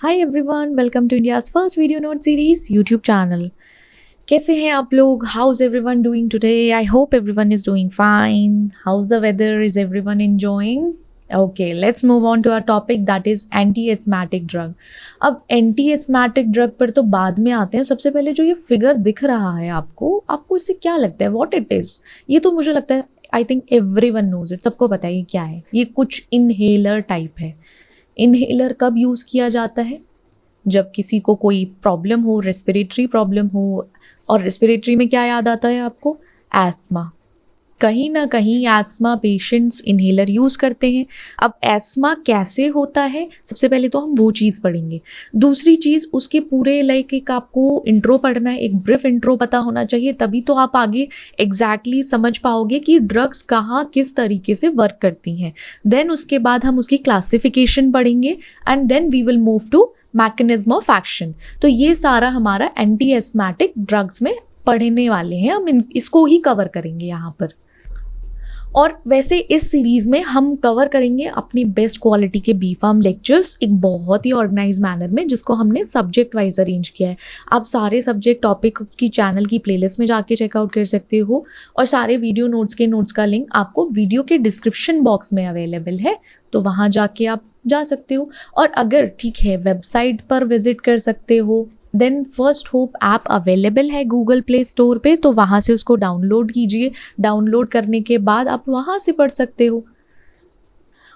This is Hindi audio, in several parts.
Hi everyone, welcome to India's first video note series YouTube channel. कैसे हैं आप लोग? How is everyone doing today? I hope everyone is doing fine. How is the weather? Is everyone enjoying? Okay, let's move on to our topic that is anti asthmatic drug. अब एंटी एस्थमेटिक ड्रग पर तो बाद में आते हैं। सबसे पहले जो ये फिगर दिख रहा है आपको इससे क्या लगता है? What it is? ये तो मुझे लगता है I think everyone knows it, सबको पता है ये क्या है। ये कुछ इनहेलर टाइप है। इनहेलर कब यूज़ किया जाता है? जब किसी को कोई प्रॉब्लम हो, रेस्पिरेटरी प्रॉब्लम हो। और रेस्पिरेटरी में क्या याद आता है आपको? एस्मा। कहीं ना कहीं एस्मा पेशेंट्स इनहेलर यूज़ करते हैं। अब एस्मा कैसे होता है, सबसे पहले तो हम वो चीज़ पढ़ेंगे। दूसरी चीज़, उसके पूरे एक आपको इंट्रो पढ़ना है, एक ब्रीफ इंट्रो पता होना चाहिए, तभी तो आप आगे एग्जैक्टली समझ पाओगे कि ड्रग्स कहाँ किस तरीके से वर्क करती हैं। देन उसके बाद हम उसकी क्लासिफिकेशन पढ़ेंगे and then we will move to mechanism of action. तो ये सारा हमारा एंटी एस्थमेटिक ड्रग्स में पढ़ने वाले हैं। हम इसको ही कवर करेंगे यहाँ पर। और वैसे इस सीरीज़ में हम कवर करेंगे अपनी बेस्ट क्वालिटी के बी फार्म लेक्चर्स एक बहुत ही ऑर्गेनाइज मैनर में, जिसको हमने सब्जेक्ट वाइज अरेंज किया है। आप सारे सब्जेक्ट टॉपिक की चैनल की प्लेलिस्ट में जाके चेकआउट कर सकते हो और सारे वीडियो नोट्स का लिंक आपको वीडियो के डिस्क्रिप्शन बॉक्स में अवेलेबल है, तो वहाँ जाके आप जा सकते हो। और अगर ठीक है वेबसाइट पर विजिट कर सकते हो, then first hope app available है गूगल प्ले स्टोर पे, तो वहाँ से उसको डाउनलोड कीजिए। डाउनलोड करने के बाद आप वहाँ से पढ़ सकते हो।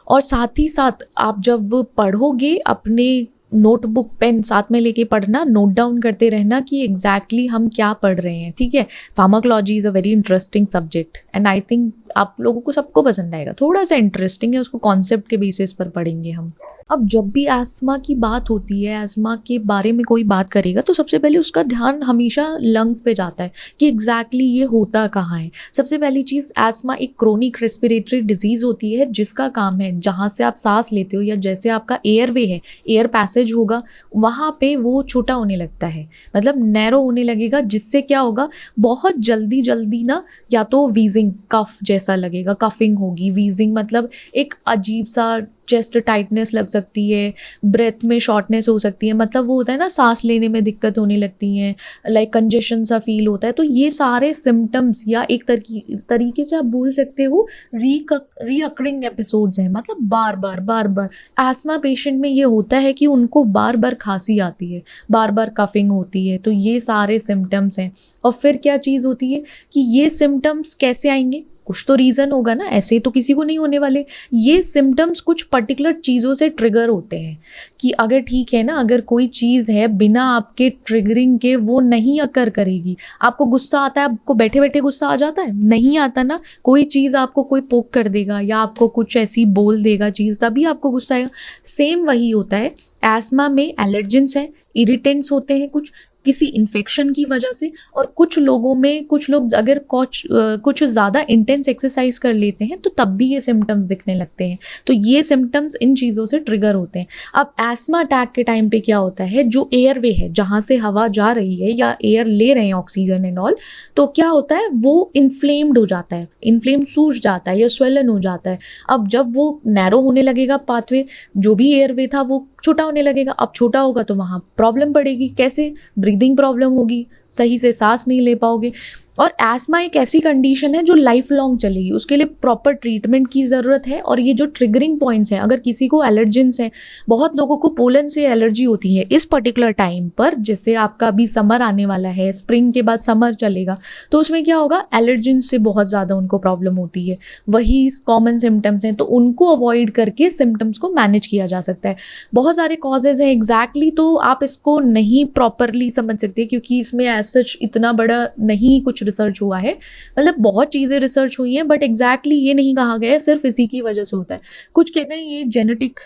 और साथ ही साथ आप जब पढ़ोगे अपने नोटबुक पेन साथ में लेके पढ़ना, नोट डाउन करते रहना कि एग्जैक्टली हम क्या पढ़ रहे हैं। ठीक है, pharmacology is a very interesting subject and I think आप लोगों को सबको पसंद आएगा। थोड़ा सा इंटरेस्टिंग है, उसको कॉन्सेप्ट के बेसिस पर पढ़ेंगे हम। अब जब भी एस्थमा की बात होती है, एस्थमा के बारे में कोई बात करेगा तो सबसे पहले उसका ध्यान हमेशा लंग्स पे जाता है कि एग्जैक्टली ये होता कहाँ है। सबसे पहली चीज़, एस्थमा एक क्रोनिक रेस्पिरेटरी डिजीज़ होती है जिसका काम है जहाँ से आप सांस लेते हो या जैसे आपका एयरवे है, एयर पैसेज होगा, वहाँ पे वो छोटा होने लगता है, मतलब नैरो होने लगेगा, जिससे क्या होगा, बहुत जल्दी जल्दी ना, या तो वीजिंग कफ जैसा लगेगा, कफिंग होगी। वीजिंग मतलब एक अजीब सा चेस्ट टाइटनेस लग सकती है, ब्रेथ में शॉर्टनेस हो सकती है, मतलब वो होता है ना सांस लेने में दिक्कत होने लगती है, लाइक कंजेशन सा फील होता है। तो ये सारे सिम्टम्स या एक तरीके से आप बोल सकते हो रीअकरिंग एपिसोड्स हैं, मतलब बार बार एस्मा पेशेंट में ये होता है कि उनको बार बार खांसी आती है, बार बार कफिंग होती है। तो ये सारे सिम्टम्स हैं। और फिर क्या चीज़ होती है कि ये सिम्टम्स कैसे आएंगे? कुछ तो रीज़न होगा ना, ऐसे तो किसी को नहीं होने वाले। ये सिम्टम्स कुछ पर्टिकुलर चीज़ों से ट्रिगर होते हैं कि अगर ठीक है ना, अगर कोई चीज़ है बिना आपके ट्रिगरिंग के वो नहीं अकर करेगी। आपको गुस्सा आता है, आपको बैठे बैठे गुस्सा आ जाता है? नहीं आता ना। कोई चीज़ आपको कोई पोक कर देगा या आपको कुछ ऐसी बोल देगा चीज़, तभी आपको गुस्सा आएगा। सेम वही होता है एस्मा में। एलर्जेंस है, इरिटेंट्स होते हैं कुछ किसी इन्फेक्शन की वजह से। और कुछ लोगों में, कुछ लोग अगर कुछ ज़्यादा इंटेंस एक्सरसाइज कर लेते हैं तो तब भी ये सिम्टम्स दिखने लगते हैं। तो ये सिम्टम्स इन चीज़ों से ट्रिगर होते हैं। अब एस्मा अटैक के टाइम पे क्या होता है, जो एयरवे है जहाँ से हवा जा रही है या एयर ले रहे हैं ऑक्सीजन एंड ऑल, तो क्या होता है वो इन्फ्लेम्ड हो जाता है, इन्फ्लेम्ड सूज जाता है या स्वेलन हो जाता है। अब जब वो नैरो होने लगेगा पाथवे, जो भी एयरवे था वो छोटा होने लगेगा। अब छोटा होगा तो वहाँ प्रॉब्लम पड़ेगी। कैसे? ब्रीदिंग प्रॉब्लम होगी, सही से सांस नहीं ले पाओगे। और एस्मा एक ऐसी कंडीशन है जो लाइफ लॉन्ग चलेगी, उसके लिए प्रॉपर ट्रीटमेंट की ज़रूरत है। और ये जो ट्रिगरिंग पॉइंट्स हैं, अगर किसी को एलर्जेंस है, बहुत लोगों को पोलन से एलर्जी होती है इस पर्टिकुलर टाइम पर, जैसे आपका अभी समर आने वाला है, स्प्रिंग के बाद समर चलेगा, तो उसमें क्या होगा, एलर्जेंस से बहुत ज़्यादा उनको प्रॉब्लम होती है। वही कॉमन सिम्टम्स हैं, तो उनको अवॉइड करके सिम्टम्स को मैनेज किया जा सकता है। बहुत सारे कॉजेज़ हैं एग्जैक्टली, तो आप इसको नहीं प्रॉपरली समझ सकते क्योंकि इसमें एज सच इतना बड़ा नहीं कुछ रिसर्च हुआ है। मतलब बहुत चीज़ें रिसर्च हुई हैं बट एग्जैक्टली ये नहीं कहा गया है सिर्फ इसी की वजह से होता है। कुछ कहते हैं ये जेनेटिक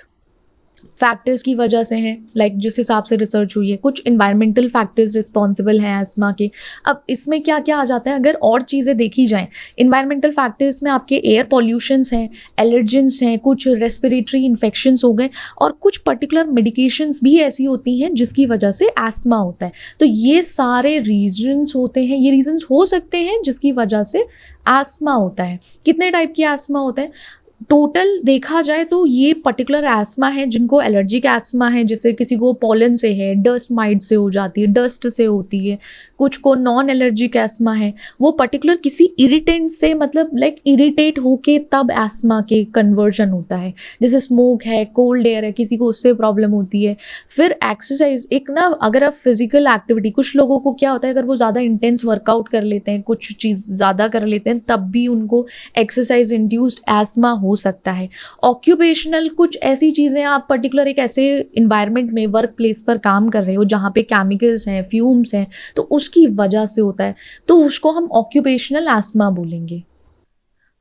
फैक्टर्स की वजह से हैं, लाइक जिस हिसाब से रिसर्च हुई है। कुछ इन्वायरमेंटल फैक्टर्स रिस्पॉन्सिबल हैं एस्मा के। अब इसमें क्या क्या आ जाता है, अगर और चीज़ें देखी जाएँ, इन्वायरमेंटल फैक्टर्स में आपके एयर पॉल्यूशंस हैं, एलर्जेंस हैं, कुछ रेस्पिरेटरी इन्फेक्शंस हो गए, और कुछ पर्टिकुलर मेडिकेशंस भी ऐसी होती हैं जिसकी वजह से एस्मा होता है। तो ये सारे रीजंस होते हैं, ये रीजंस हो सकते हैं जिसकी वजह से एस्मा होता है। कितने टाइप की एस्मा होता है? टोटल देखा जाए तो ये पर्टिकुलर एस्मा है जिनको एलर्जिक एस्मा है, जैसे किसी को पॉलन से है, डस्ट माइट से हो जाती है, डस्ट से होती है, कुछ को नॉन एलर्जिक एस्मा है, वो पर्टिकुलर किसी इरिटेंट से मतलब लाइक इरिटेट होके तब एस्मा के कन्वर्जन होता है। जैसे स्मोक है, कोल्ड एयर है, किसी को उससे प्रॉब्लम होती है। फिर एक्सरसाइज एक ना, अगर आप फिजिकल एक्टिविटी, कुछ लोगों को क्या होता है अगर वो ज़्यादा इंटेंस वर्कआउट कर लेते हैं, कुछ चीज़ ज़्यादा कर लेते हैं, तब भी उनको एक्सरसाइज इंड्यूस्ड एस्मा हो सकता है। ऑक्यूपेशनल कुछ ऐसी चीज़ें, आप पर्टिकुलर एक ऐसे इन्वायरमेंट में वर्क प्लेस पर काम कर रहे हो जहाँ पे केमिकल्स हैं, फ्यूम्स हैं, तो उसकी वजह से होता है, तो उसको हम ऑक्यूपेशनल एस्मा बोलेंगे।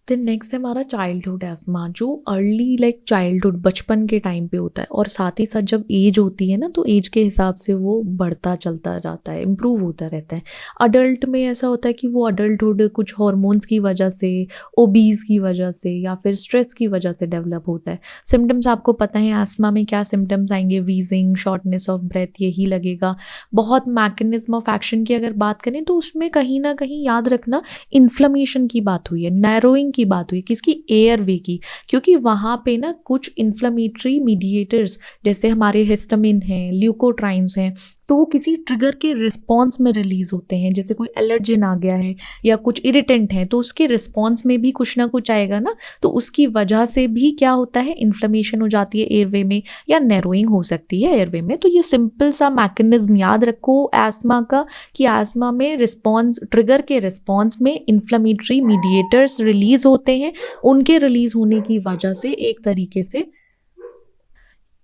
देन नेक्स्ट है हमारा चाइल्डहुड एस्मा, जो अर्ली लाइक चाइल्डहुड, बचपन के टाइम पे होता है, और साथ ही साथ जब एज होती है ना, तो एज के हिसाब से वो बढ़ता चलता जाता है, इम्प्रूव होता रहता है। अडल्ट में ऐसा होता है कि वो अडल्टहुड कुछ हॉर्मोन्स की वजह से, ओबीज की वजह से या फिर स्ट्रेस की वजह से डेवलप होता है। सिम्टम्स आपको पता है एस्मा में क्या सिम्टम्स आएंगे, वीजिंग, शॉर्टनेस ऑफ ब्रेथ, यही लगेगा। बहुत मैकेनिज्म ऑफ एक्शन की अगर बात करें तो उसमें कहीं ना कहीं याद रखना इन्फ्लेमेशन की बात हुई है, नैरोइंग की बात हुई, किसकी, एयरवे की, क्योंकि वहाँ पे ना कुछ इन्फ्लेमेटरी मीडिएटर्स जैसे हमारे हिस्टामिन हैं, ल्यूकोट्राइन्स हैं, तो वो किसी ट्रिगर के रिस्पॉन्स में रिलीज होते हैं। जैसे कोई एलर्जिन आ गया है या कुछ इरिटेंट है, तो उसके रिस्पॉन्स में भी कुछ ना कुछ आएगा ना, तो उसकी वजह से भी क्या होता है, इन्फ्लेमेशन हो जाती है एयरवे में, या नैरोइंग हो सकती है एयरवे में। तो ये सिंपल सा मैकेनिज्म याद रखो एस्मा का, कि एस्मा में रिस्पॉन्स, ट्रिगर के रिस्पॉन्स में इन्फ्लेमेटरी मीडिएटर्स रिलीज होते हैं, उनके रिलीज होने की वजह से एक तरीके से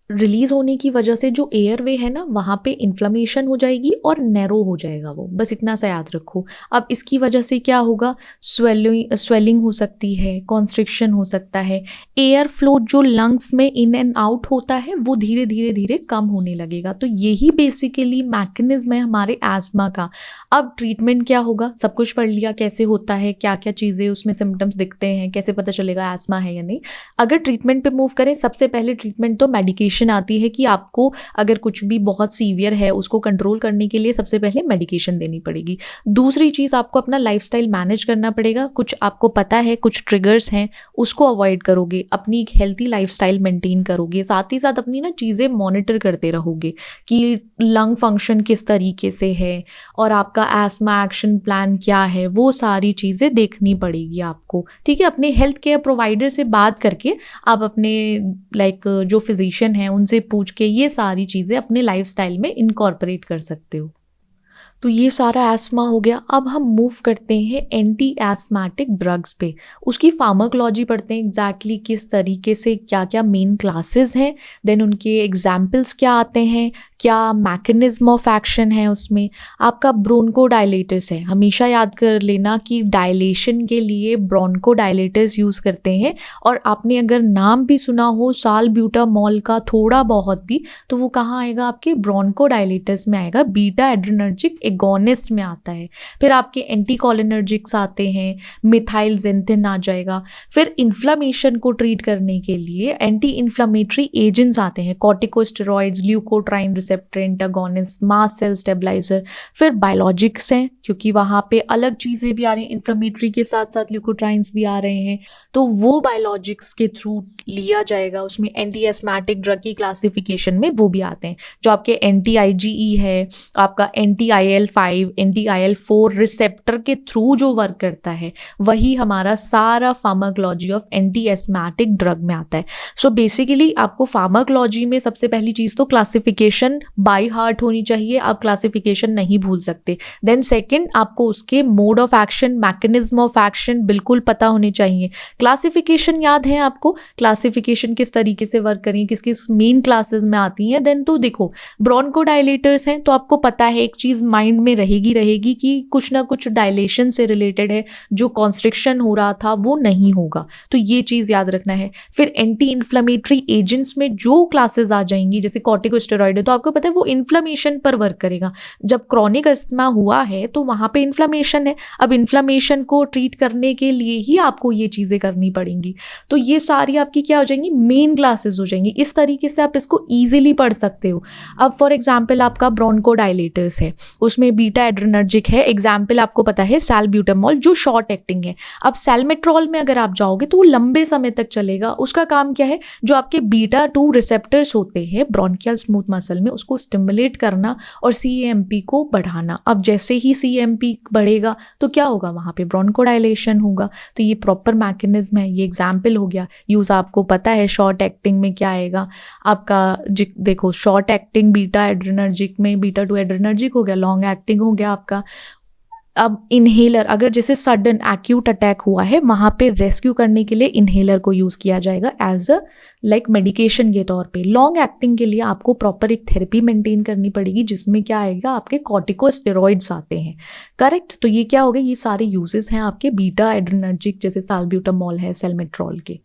रिलीज होने की वजह से जो एयरवे है ना, वहाँ पे इन्फ्लेमेशन हो जाएगी और नैरो हो जाएगा वो, बस इतना सा याद रखो। अब इसकी वजह से क्या होगा, स्वेलिंग हो सकती है, कॉन्स्ट्रिक्शन हो सकता है, एयर फ्लो जो लंग्स में इन एंड आउट होता है वो धीरे धीरे धीरे कम होने लगेगा। तो यही बेसिकली मैकेनिज्म है हमारे एस्मा का। अब ट्रीटमेंट क्या होगा, सब कुछ पढ़ लिया, कैसे होता है, क्या क्या चीज़ें उसमें सिम्टम्स दिखते हैं, कैसे पता चलेगा एस्मा है या नहीं। अगर ट्रीटमेंट पे मूव करें, सबसे पहले ट्रीटमेंट तो मेडिकेशन आती है, कि आपको अगर कुछ भी बहुत सीवियर है उसको कंट्रोल करने के लिए सबसे पहले मेडिकेशन देनी पड़ेगी। दूसरी चीज़, आपको अपना लाइफस्टाइल मैनेज करना पड़ेगा। कुछ आपको पता है कुछ ट्रिगर्स हैं, उसको अवॉइड करोगे, अपनी एक हेल्थी लाइफस्टाइल मेंटेन करोगे, साथ ही साथ अपनी ना चीज़ें मॉनिटर करते रहोगे कि लंग फंक्शन किस तरीके से है और आपका एस्मा एक्शन प्लान क्या है, वो सारी चीज़ें देखनी पड़ेगी आपको। ठीक है, अपने हेल्थ केयर प्रोवाइडर से बात करके आप अपने लाइक जो फिजिशियन है उनसे पूछ के ये सारी चीज़ें अपने लाइफस्टाइल में इनकॉर्पोरेट कर सकते हो। तो ये सारा एस्मा हो गया। अब हम मूव करते हैं एंटी एस्मेटिक ड्रग्स पे, उसकी फार्माकोलॉजी पढ़ते हैं, एग्जैक्टली किस तरीके से क्या क्या मेन क्लासेस हैं, देन उनके एग्जाम्पल्स क्या आते हैं, क्या मैकेनिज्म ऑफ एक्शन है उसमें। आपका ब्रोंकोडायलेटर्स है, हमेशा याद कर लेना कि डायलेशन के लिए ब्रोंकोडायलेटर्स यूज़ करते हैं, और आपने अगर नाम भी सुना हो सालब्यूटामॉल का थोड़ा बहुत भी, तो वो कहाँ आएगा, आपके ब्रोंकोडायलेटर्स में आएगा, बीटा एड्रेनर्जिक एगोनिस्ट में आता है। फिर आपके एंटीकोलिनर्जिक्स आते हैं, मिथाइलजेंथिन आ जाएगा। फिर इन्फ्लामेशन को ट्रीट करने के लिए एंटी इन्फ्लामेटरी एजेंट्स आते हैं, corticosteroids, leukotriene receptor antagonist, mast cell stabiliser. फिर बायोलॉजिक्स हैं, क्योंकि वहाँ पे अलग चीज़ें भी आ रही हैं, इन्फ्लामेटरी के साथ साथ ल्यूकोट्राइन्स भी आ रहे हैं, तो वो बायोलॉजिक्स के थ्रू लिया जाएगा। उसमें एंटी एस्मेटिक ड्रग की क्लासिफिकेशन में वो भी आते हैं, जो आपके एंटी आईजीई है, आपका anti IL-5, anti IL-4 receptor के थ्रू जो वर्क करता है, वही हमारा सारा pharmacology of anti asthmatic drug में आता है। सो बेसिकली आपको फार्माकोलॉजी में सबसे पहली चीज़ तो क्लासिफिकेशन बाय हार्ट होनी चाहिए, आप क्लासिफिकेशन नहीं भूल सकते। देन सेकंड, आपको उसके mode of action, mechanism of action बिल्कुल पता होने चाहिए। क्लासिफिकेशन याद है आपको, क्लासिफिकेशन किस तरीके से वर्क करें, किस किस मेन क्लासेस में आती हैं। देन तो देखो, ब्रोंकोडायलेटर्स हैं, तो आपको पता है एक चीज़ माइंड में रहेगी कि कुछ ना कुछ डायलेशन से रिलेटेड है, जो कॉन्स्ट्रिक्शन हो रहा था वो नहीं होगा, तो ये चीज़ याद रखना है। फिर एंटी इन्फ्लेमेटरी एजेंट्स में जो क्लासेस आ जाएंगी, जैसे कॉर्टिकोस्टेरॉइड है, तो आपको आपको पता है वो इन्फ्लेमेशन पर वर्क करेगा। जब क्रॉनिक अस्थमा हुआ है तो वहाँ पे इन्फ्लेमेशन है, अब इन्फ्लेमेशन को ट्रीट करने के लिए ही आपको ये चीज़ें करनी पड़ेंगी। तो ये सारी आपकी क्या हो जाएंगी, मेन क्लासेस हो जाएंगी। इस तरीके से आप इसको ईजिली पढ़ सकते हो। अब फॉर एग्जाम्पल आपका ब्रोंकोडायलेटर्स है, उसमें बीटा एड्रेनर्जिक है, एग्जाम्पल आपको पता है सैल्ब्यूटामॉल जो शॉर्ट एक्टिंग है। अब सैल्मेट्रॉल में अगर आप जाओगे तो वो लंबे समय तक चलेगा। उसका काम क्या है, जो आपके बीटा 2 रिसेप्टर्स होते हैं ब्रोंकियल स्मूथ मसल में, उसको स्टिमुलेट करना और CAMP को बढ़ाना। अब जैसे ही CAMP बढ़ेगा तो क्या होगा, वहाँ पे ब्रोंकोडायलेशन होगा। तो ये प्रॉपर मैकेनिज्म है, ये एग्जाम्पल हो गया। यूज आपको पता है शॉर्ट एक्टिंग में क्या आएगा आपका, देखो शॉर्ट एक्टिंग बीटा एड्रेनर्जिक में बीटा 2 एड्रेनर्जिक हो गया, लॉन्ग एक्टिंग हो गया आपका। अब इन्हेलर, अगर जैसे सडन एक्यूट अटैक हुआ है वहाँ पे रेस्क्यू करने के लिए इन्हेलर को यूज़ किया जाएगा एज अ लाइक मेडिकेशन के तौर पे। लॉन्ग एक्टिंग के लिए आपको प्रॉपर एक थेरेपी मेंटेन करनी पड़ेगी जिसमें क्या आएगा, आपके कॉर्टिकोस्टेरॉइड्स आते हैं, करेक्ट। तो ये क्या हो गए, ये सारे यूजेस हैं आपके बीटा एड्रेनर्जिक, जैसे सैल्ब्यूटामॉल है, सैल्मेट्रॉल के।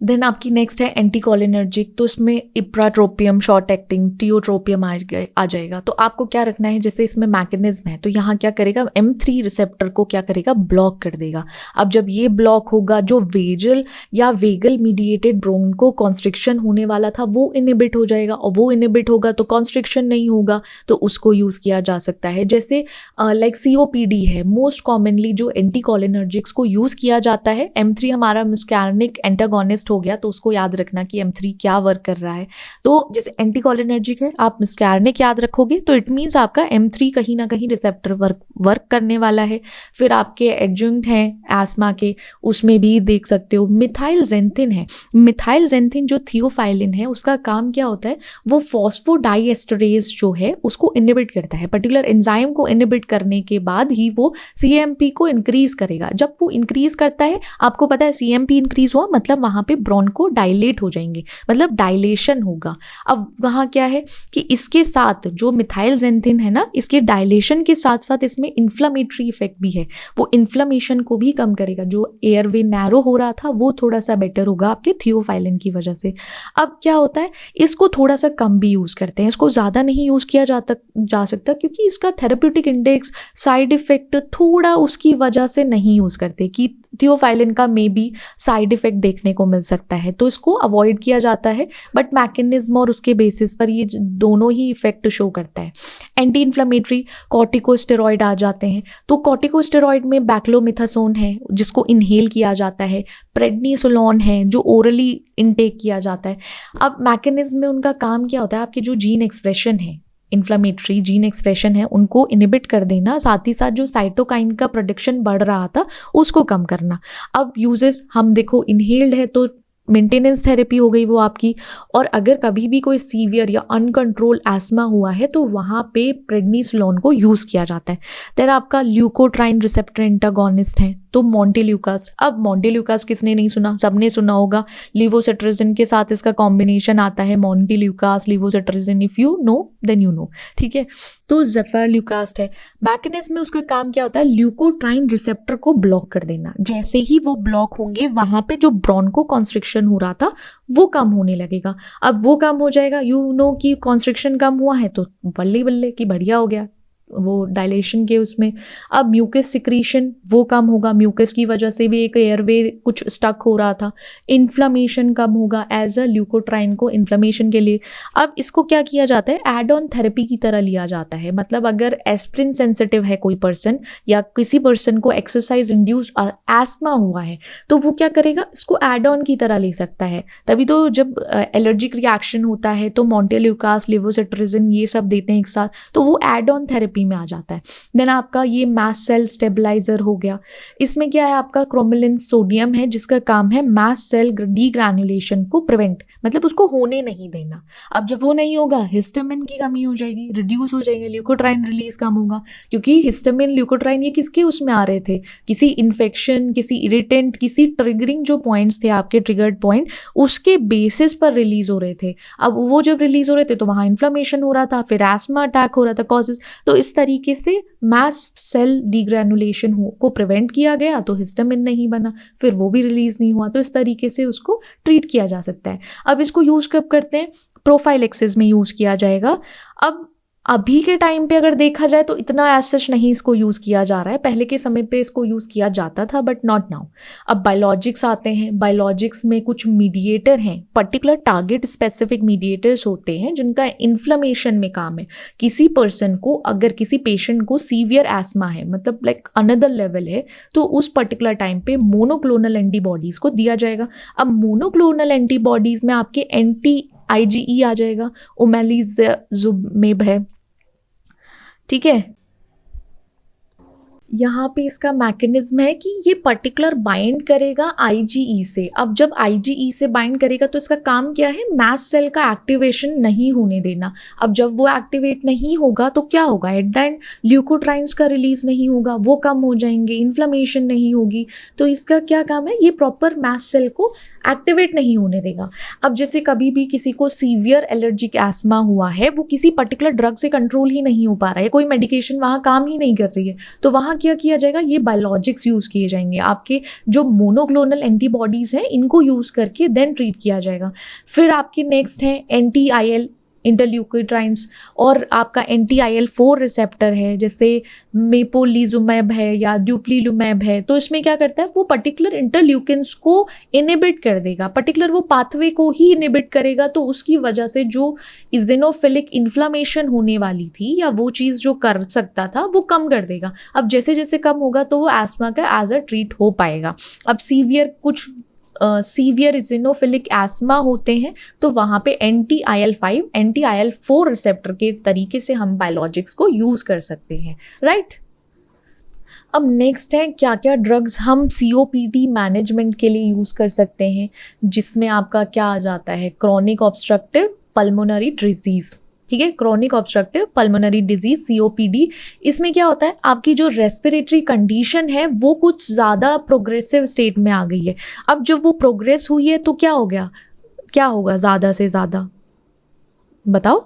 देन आपकी नेक्स्ट है एंटीकोलिनर्जिक, तो इसमें इप्राट्रोपियम शॉर्ट एक्टिंग, टियोट्रोपियम आ जाएगा। तो आपको क्या रखना है, जैसे इसमें मैकेनिज्म है तो यहाँ क्या करेगा, M3 रिसेप्टर को क्या करेगा, ब्लॉक कर देगा। अब जब ये ब्लॉक होगा, जो वेजल या वेगल मीडिएटेड ब्रोंको कॉन्स्ट्रिक्शन होने वाला था वो इनिबिट हो जाएगा, और वो इनिबिट होगा तो कॉन्स्ट्रिक्शन नहीं होगा, तो उसको यूज़ किया जा सकता है। जैसे लाइक COPD है, मोस्ट कॉमनली जो एंटीकोलिनर्जिक्स को यूज़ किया जाता है। M3 हमारा मस्कैर्निक एंटागोनिस्ट हो गया, तो उसको याद रखना कि M3 क्या वर्क कर रहा है। तो जैसे एंटीकोलिनर्जिक है, आप मस्कैर्निक याद रखोगे तो इट मीन्स आपका M3 कहीं ना कहीं रिसेप्टर वर्क करने वाला है। फिर आपके एडजंक्ट हैं एस्मा के, उसमें भी देख सकते हो मिथाइलजेंथिन है। मिथाइलजेंथिन जो थियोफाइलिन है, उसका काम क्या होता है, वो फॉस्फोडाइएस्टरेज जो है उसको इनिबिट करता है। पर्टिकुलर एंजाइम को इनिबिट करने के बाद ही वो CAMP को इंक्रीज करेगा। जब वो इंक्रीज करता है, आपको पता है CAMP इंक्रीज हुआ मतलब वहाँ पे ब्रोंको डायलेट हो जाएंगे, मतलब डायलेशन होगा। अब वहाँ क्या है कि इसके साथ जो मिथाइलजेंथिन है ना, इसके डायलेशन के साथ साथ इसमें इन्फ्लामेटरी इफेक्ट भी है, वो इन्फ्लामेशन को भी कम करेगा। जो एयरवे नैरो हो रहा था वो थोड़ा सा बेटर होगा आपके थियोफाइलिन की वजह से। अब क्या होता है, इसको थोड़ा सा कम भी यूज़ करते हैं, इसको ज़्यादा नहीं यूज़ किया जा सकता क्योंकि इसका थेरेप्यूटिक इंडेक्स, साइड इफेक्ट थोड़ा उसकी वजह से नहीं यूज़ करते कि थियोफाइलिन का मे बी साइड इफेक्ट देखने को मिल सकता है, तो इसको अवॉइड किया जाता है। बट मैकेनिज्म और उसके बेसिस पर ये दोनों ही इफेक्ट शो करता है। एंटी इन्फ्लेमेटरी कॉर्टिकोस्टेरॉइड आ जाते हैं, तो कॉर्टिकोस्टेरॉइड में बैक्लोमिथासोन है जिसको इनहेल किया जाता है, प्रेडनिसोलोन है जो ओरली इनटेक किया जाता है। अब मैकेनिज्म में उनका काम क्या होता है, आपके जो जीन एक्सप्रेशन है, इन्फ्लामेटरी जीन एक्सप्रेशन है, उनको इनिबिट कर देना, साथ ही साथ जो साइटोकाइन का प्रोडक्शन बढ़ रहा था उसको कम करना। अब यूजेस हम देखो, इनहेल्ड है तो मेंटेनेंस थेरेपी हो गई वो आपकी, और अगर कभी भी कोई सीवियर या अनकंट्रोल एस्मा हुआ है तो वहाँ पे प्रेडनिसोलोन को यूज़ किया जाता है। देन आपका ल्यूकोट्राइन रिसेप्टर एंटागोनिस्ट है तो मोंटेल्यूकास। अब मोंटेल्यूकास किसने नहीं सुना, सबने सुना होगा। लिवोसिट्राजिन के साथ इसका कॉम्बिनेशन आता है, montelukast levocetirizine, if you know then you know, ठीक है। तो ज़ेफेरल्यूकास्ट है। मैकेनिज्म में उसका काम क्या होता है, ल्यूकोट्राइन रिसेप्टर को ब्लॉक कर देना। जैसे ही वो ब्लॉक होंगे वहाँ पे जो ब्रोंको कॉन्स्ट्रिक्शन हो रहा था वो कम होने लगेगा। अब वो कम हो जाएगा, यू नो कि कॉन्स्ट्रिक्शन कम हुआ है तो बल्ले बल्ले कि बढ़िया हो गया वो डायलेशन के उसमें। अब म्यूकस सिक्रीशन वो कम होगा, म्यूकस की वजह से भी एक एयरवे कुछ स्टक हो रहा था। इन्फ्लामेशन कम होगा एज अ ल्यूकोट्राइन को इन्फ्लामेशन के लिए। अब इसको क्या किया जाता है, एड ऑन थेरेपी की तरह लिया जाता है। मतलब अगर एस्प्रिन सेंसिटिव है कोई पर्सन, या किसी पर्सन को एक्सरसाइज इंड्यूस्ड एस्मा हुआ है, तो वो क्या करेगा, इसको एड ऑन की तरह ले सकता है। तभी तो जब एलर्जिक रिएक्शन होता है तो मोंटेल्यूकास लिवोसिट्राजिन ये सब देते हैं एक साथ, तो वो एड ऑन थेरेपी में आ जाता है। देन आपका ये मास्ट सेल स्टेबलाइजर हो गया। इसमें क्या है, आपका क्रोमेलिन सोडियम है जिसका काम है मास्ट सेल डीग्रैनुलेशन को प्रिवेंट, मतलब उसको होने नहीं देना। अब जब वो नहीं होगा, हिस्टामिन की कमी हो जाएगी, रिड्यूस हो जाएंगे, ल्यूकोट्राइन रिलीज कम होगा, क्योंकि हिस्टामिन ल्यूकोट्राइन ये किसके उसमें आ रहे थे, किसी इन्फेक्शन, किसी इरिटेंट, किसी ट्रिगरिंग जो पॉइंट्स थे आपके ट्रिगर्ड पॉइंट, उसके बेसिस पर रिलीज हो रहे थे। अब वो जब रिलीज हो रहे थे तो वहाँ इन्फ्लेमेशन हो रहा था, फिर एस्मा अटैक हो रहा था, कॉजेस। तो इस तरीके से मास्ट सेल डिग्रैनुलेशन को प्रिवेंट किया गया, तो हिस्टामिन नहीं बना, फिर वो भी रिलीज नहीं हुआ, तो इस तरीके से उसको ट्रीट किया जा सकता है। अब इसको यूज़ कब करते हैं? प्रोफाइलेक्सिस में यूज़ किया जाएगा। अब अभी के टाइम पे अगर देखा जाए तो इतना एज सच नहीं इसको यूज़ किया जा रहा है, पहले के समय पे इसको यूज़ किया जाता था बट नॉट नाउ। अब बायोलॉजिक्स आते हैं, बायोलॉजिक्स में कुछ मीडिएटर हैं, पर्टिकुलर टारगेट स्पेसिफिक मीडिएटर्स होते हैं जिनका इन्फ्लेमेशन में काम है। किसी पर्सन को, अगर किसी पेशेंट को सीवियर एस्मा है, मतलब लाइक अनदर लेवल है, तो उस पर्टिकुलर टाइम पे मोनोक्लोनल एंटीबॉडीज़ को दिया जाएगा। अब मोनोक्लोनल एंटीबॉडीज़ में आपके एंटी IgE आ जाएगा, ओमेलिजुमेब है, ठीक है। यहाँ पे इसका मैकेनिज्म है कि ये पर्टिकुलर बाइंड करेगा IgE से। अब जब IgE से बाइंड करेगा तो इसका काम क्या है? मास्ट सेल का एक्टिवेशन नहीं होने देना। अब जब वो एक्टिवेट नहीं होगा तो क्या होगा? एट द एंड ल्यूकोट्राइन्स का रिलीज नहीं होगा, वो कम हो जाएंगे, इन्फ्लेमेशन नहीं होगी। तो इसका क्या काम है? ये प्रॉपर मास्ट सेल को एक्टिवेट नहीं होने देगा। अब जैसे कभी भी किसी को सीवियर एलर्जिक एस्मा हुआ है, वो किसी पर्टिकुलर ड्रग से कंट्रोल ही नहीं हो पा रहा है, कोई मेडिकेशन वहाँ काम ही नहीं कर रही है, तो वहाँ क्या किया जाएगा? ये बायोलॉजिक्स यूज़ किए जाएंगे। आपके जो मोनोक्लोनल एंटीबॉडीज़ हैं इनको यूज़ करके देन ट्रीट किया जाएगा। फिर आपके नेक्स्ट है एंटी-IL इंटरल्यूकोट्राइन्स, और आपका एंटी-IL-4 रिसेप्टर है, जैसे मेपोलिजुमैब है या ड्यूप्लीलुमैब है। तो इसमें क्या करता है? वो पर्टिकुलर इंटरल्यूकिन्स को इनिबिट कर देगा, पर्टिकुलर वो पाथवे को ही इनिबिट करेगा, तो उसकी वजह से जो इज़िनोफिलिक इन्फ्लामेशन होने वाली थी या वो चीज़ जो कर सकता था वो कम कर देगा। अब जैसे जैसे कम होगा तो वो एस्मा का एज अ ट्रीट हो पाएगा। अब सीवियर इज़िनोफिलिक एस्मा होते हैं तो वहाँ पे एंटी-IL-5 एंटी-IL-4 रिसेप्टर के तरीके से हम बायोलॉजिक्स को यूज़ कर सकते हैं, राइट। अब नेक्स्ट है क्या क्या ड्रग्स हम COPD मैनेजमेंट के लिए यूज़ कर सकते हैं, जिसमें आपका क्या आ जाता है? क्रॉनिक ऑब्स्ट्रक्टिव पल्मोनरी डिजीज़, ठीक है, chronic obstructive pulmonary disease COPD। इसमें क्या होता है? आपकी जो रेस्पिरेटरी कंडीशन है वो कुछ ज़्यादा प्रोग्रेसिव स्टेट में आ गई है। अब जब वो प्रोग्रेस हुई है तो क्या हो गया? क्या होगा ज़्यादा से ज़्यादा? बताओ।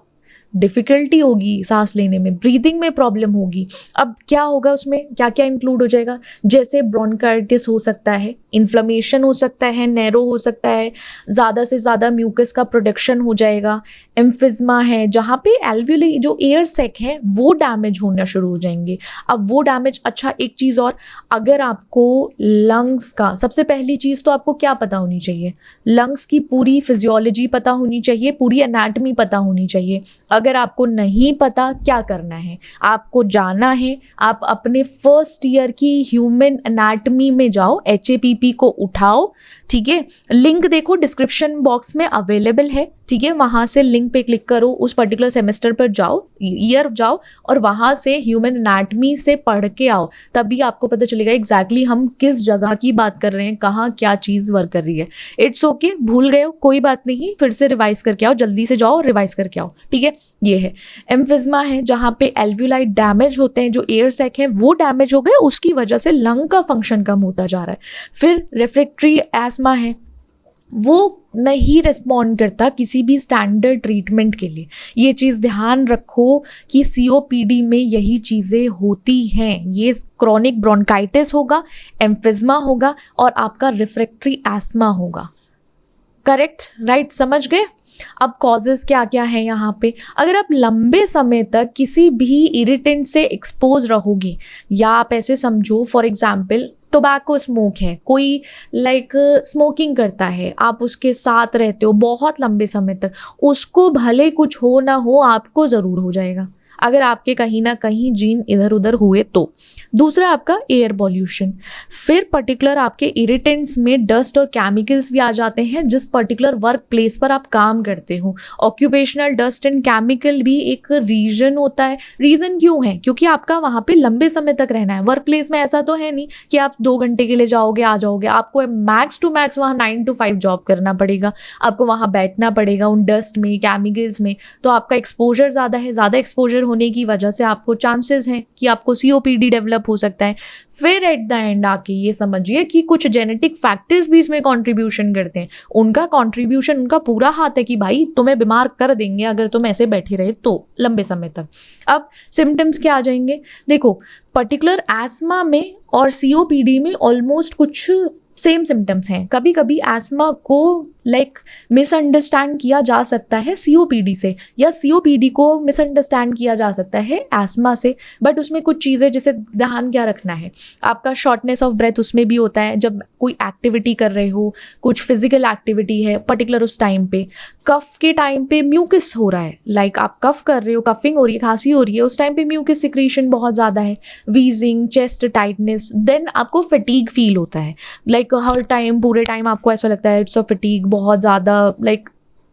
डिफ़िकल्टी होगी सांस लेने में, ब्रीदिंग में प्रॉब्लम होगी। अब क्या होगा? उसमें क्या क्या इंक्लूड हो जाएगा? जैसे ब्रोंकाइटिस हो सकता है, इन्फ्लेमेशन हो सकता है, नैरो हो सकता है, ज़्यादा से ज़्यादा म्यूकस का प्रोडक्शन हो जाएगा, एम्फिज़मा है जहाँ पे एल्वियोली जो एयर सैक है वो डैमेज होना शुरू हो जाएंगे। अब वो डैमेज, अच्छा एक चीज़ और, अगर आपको लंग्स का, सबसे पहली चीज़ तो आपको क्या पता होनी चाहिए? लंग्स की पूरी फिजियोलॉजी पता होनी चाहिए, पूरी एनाटमी पता होनी चाहिए। अगर आपको नहीं पता, क्या करना है? आपको जाना है, आप अपने फर्स्ट ईयर की ह्यूमन एनाटमी में जाओ, HAPP को उठाओ, ठीक है, लिंक देखो डिस्क्रिप्शन बॉक्स में अवेलेबल है, ठीक है, वहाँ से लिंक पे क्लिक करो, उस पर्टिकुलर सेमेस्टर पर जाओ, ईयर जाओ और वहाँ से ह्यूमन एनाटमी से पढ़ के आओ, तभी आपको पता चलेगा एग्जैक्टली हम किस जगह की बात कर रहे हैं, कहाँ क्या चीज़ वर्क कर रही है। इट्स ओके, भूल गए हो कोई बात नहीं, फिर से रिवाइज करके आओ, जल्दी से जाओ रिवाइज करके आओ, ठीक है। ये है एम्फिज़मा है जहाँ पे एल्वियोलाई डैमेज होते हैं, जो एयर सैक है वो डैमेज हो गए, उसकी वजह से लंग का फंक्शन कम होता जा रहा है। फिर रेफ्रेक्टरी एस्मा है, वो नहीं रिस्पॉन्ड करता किसी भी स्टैंडर्ड ट्रीटमेंट के लिए। ये चीज़ ध्यान रखो कि COPD में यही चीज़ें होती हैं। ये क्रॉनिक ब्रोंकाइटिस होगा, एम्फिज़मा होगा और आपका रिफ्रैक्टरी एस्मा होगा। करेक्ट, राइट, समझ गए। अब कॉजेज़ क्या क्या है यहाँ पे? अगर आप लंबे समय तक किसी भी इरिटेंट से एक्सपोज रहोगे, या आप ऐसे समझो फॉर एग्जाम्पल टोबैको स्मोक है, कोई लाइक स्मोकिंग करता है, आप उसके साथ रहते हो बहुत लंबे समय तक, उसको भले कुछ हो ना हो आपको ज़रूर हो जाएगा अगर आपके कहीं ना कहीं जीन इधर उधर हुए तो। दूसरा आपका एयर पॉल्यूशन, फिर पर्टिकुलर आपके इरिटेंट्स में डस्ट और केमिकल्स भी आ जाते हैं जिस पर्टिकुलर वर्क प्लेस पर आप काम करते हो। ऑक्यूपेशनल डस्ट एंड केमिकल भी एक रीजन होता है। रीज़न क्यों है? क्योंकि आपका वहाँ पे लंबे समय तक रहना है। वर्क प्लेस में ऐसा तो है नहीं कि आप 2 घंटे के लिए जाओगे आ जाओगे, आपको मैक्स टू मैक्स वहाँ 9 to 5 जॉब करना पड़ेगा, आपको वहाँ बैठना पड़ेगा उन डस्ट में केमिकल्स में, तो आपका एक्सपोजर ज़्यादा है। ज़्यादा एक्सपोजर होने की वजह से आपको चांसेस हैं कि आपको COPD डेवलप हो सकता है। फिर एट द एंड आके ये समझिए कि कुछ जेनेटिक फैक्टर्स भी इसमें कंट्रीब्यूशन करते हैं। उनका कंट्रीब्यूशन, उनका पूरा हाथ है कि भाई तुम्हें बीमार कर देंगे अगर तुम ऐसे बैठे रहे तो लंबे समय तक। अब सिम्टम्स क्या आ जाएंगे? देखो, पर्टिकुलर एस्मा में और COPD में ऑलमोस्ट कुछ सेम सिम्टम्स हैं। कभी कभी एस्मा को मिसअंडरस्टैंड किया जा सकता है COPD से, या COPD को मिसअंडरस्टैंड किया जा सकता है एस्मा से। बट उसमें कुछ चीज़ें जैसे ध्यान क्या रखना है, आपका शॉर्टनेस ऑफ ब्रेथ उसमें भी होता है जब कोई एक्टिविटी कर रहे हो, कुछ फिजिकल एक्टिविटी है पर्टिकुलर उस टाइम पे। कफ के टाइम पे म्यूकस हो रहा है, आप कफ कर रहे हो, कफिंग हो रही है, खांसी हो रही है, उस टाइम पे म्यूकस सिक्रीशन बहुत ज़्यादा है, वीजिंग, चेस्ट टाइटनेस। देन आपको फटीग फील होता है, हर टाइम पूरे टाइम आपको ऐसा लगता है इट्स अ फटीग, बहुत ज़्यादा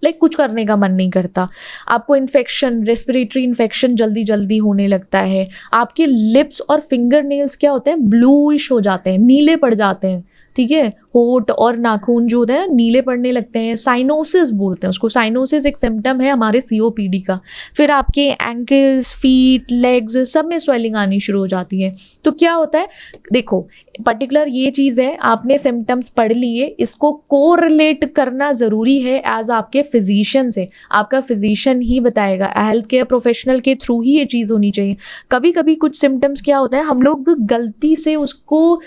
कुछ करने का मन नहीं करता। आपको इन्फेक्शन, रेस्पिरेटरी इन्फेक्शन जल्दी जल्दी होने लगता है। आपके लिप्स और फिंगर नेल्स क्या होते हैं, ब्लूइश हो जाते हैं, नीले पड़ जाते हैं। ठीक है, होठ और नाखून जो होते हैं ना नीले पड़ने लगते हैं। साइनोसिस बोलते हैं उसको, साइनोसिस एक सिम्टम है हमारे COPD का। फिर आपके एंकल्स, फीट, लेग्स सब में स्वेलिंग आनी शुरू हो जाती है। तो क्या होता है, देखो पर्टिकुलर ये चीज़ है, आपने सिम्टम्स पढ़ लिए, इसको कोरिलेट करना ज़रूरी है एज आपके फिजिशियन से। आपका फिजिशियन ही बताएगा, हेल्थ केयर प्रोफेशनल के थ्रू ही ये चीज़ होनी चाहिए। कभी कभी कुछ सिम्टम्स क्या होता है, हम लोग गलती से उसको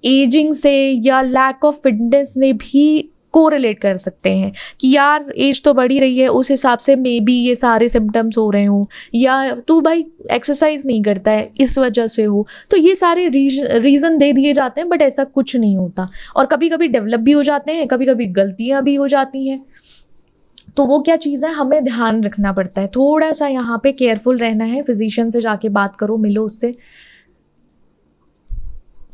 एजिंग से या लैक ऑफ फिटनेस ने भी कोरिलेट कर सकते हैं कि यार एज तो बढ़ी रही है, उस हिसाब से मे बी ये सारे सिम्टम्स हो रहे हों, या तू भाई एक्सरसाइज नहीं करता है इस वजह से हो। तो ये सारे रीज़न दे दिए जाते हैं, बट ऐसा कुछ नहीं होता। और कभी कभी डेवलप भी हो जाते हैं, कभी कभी गलतियाँ भी हो जाती हैं। तो वो क्या चीज़ है, हमें ध्यान रखना पड़ता है, थोड़ा सा यहाँ पे केयरफुल रहना है। फिजिशियन से जाके बात करो, मिलो उससे।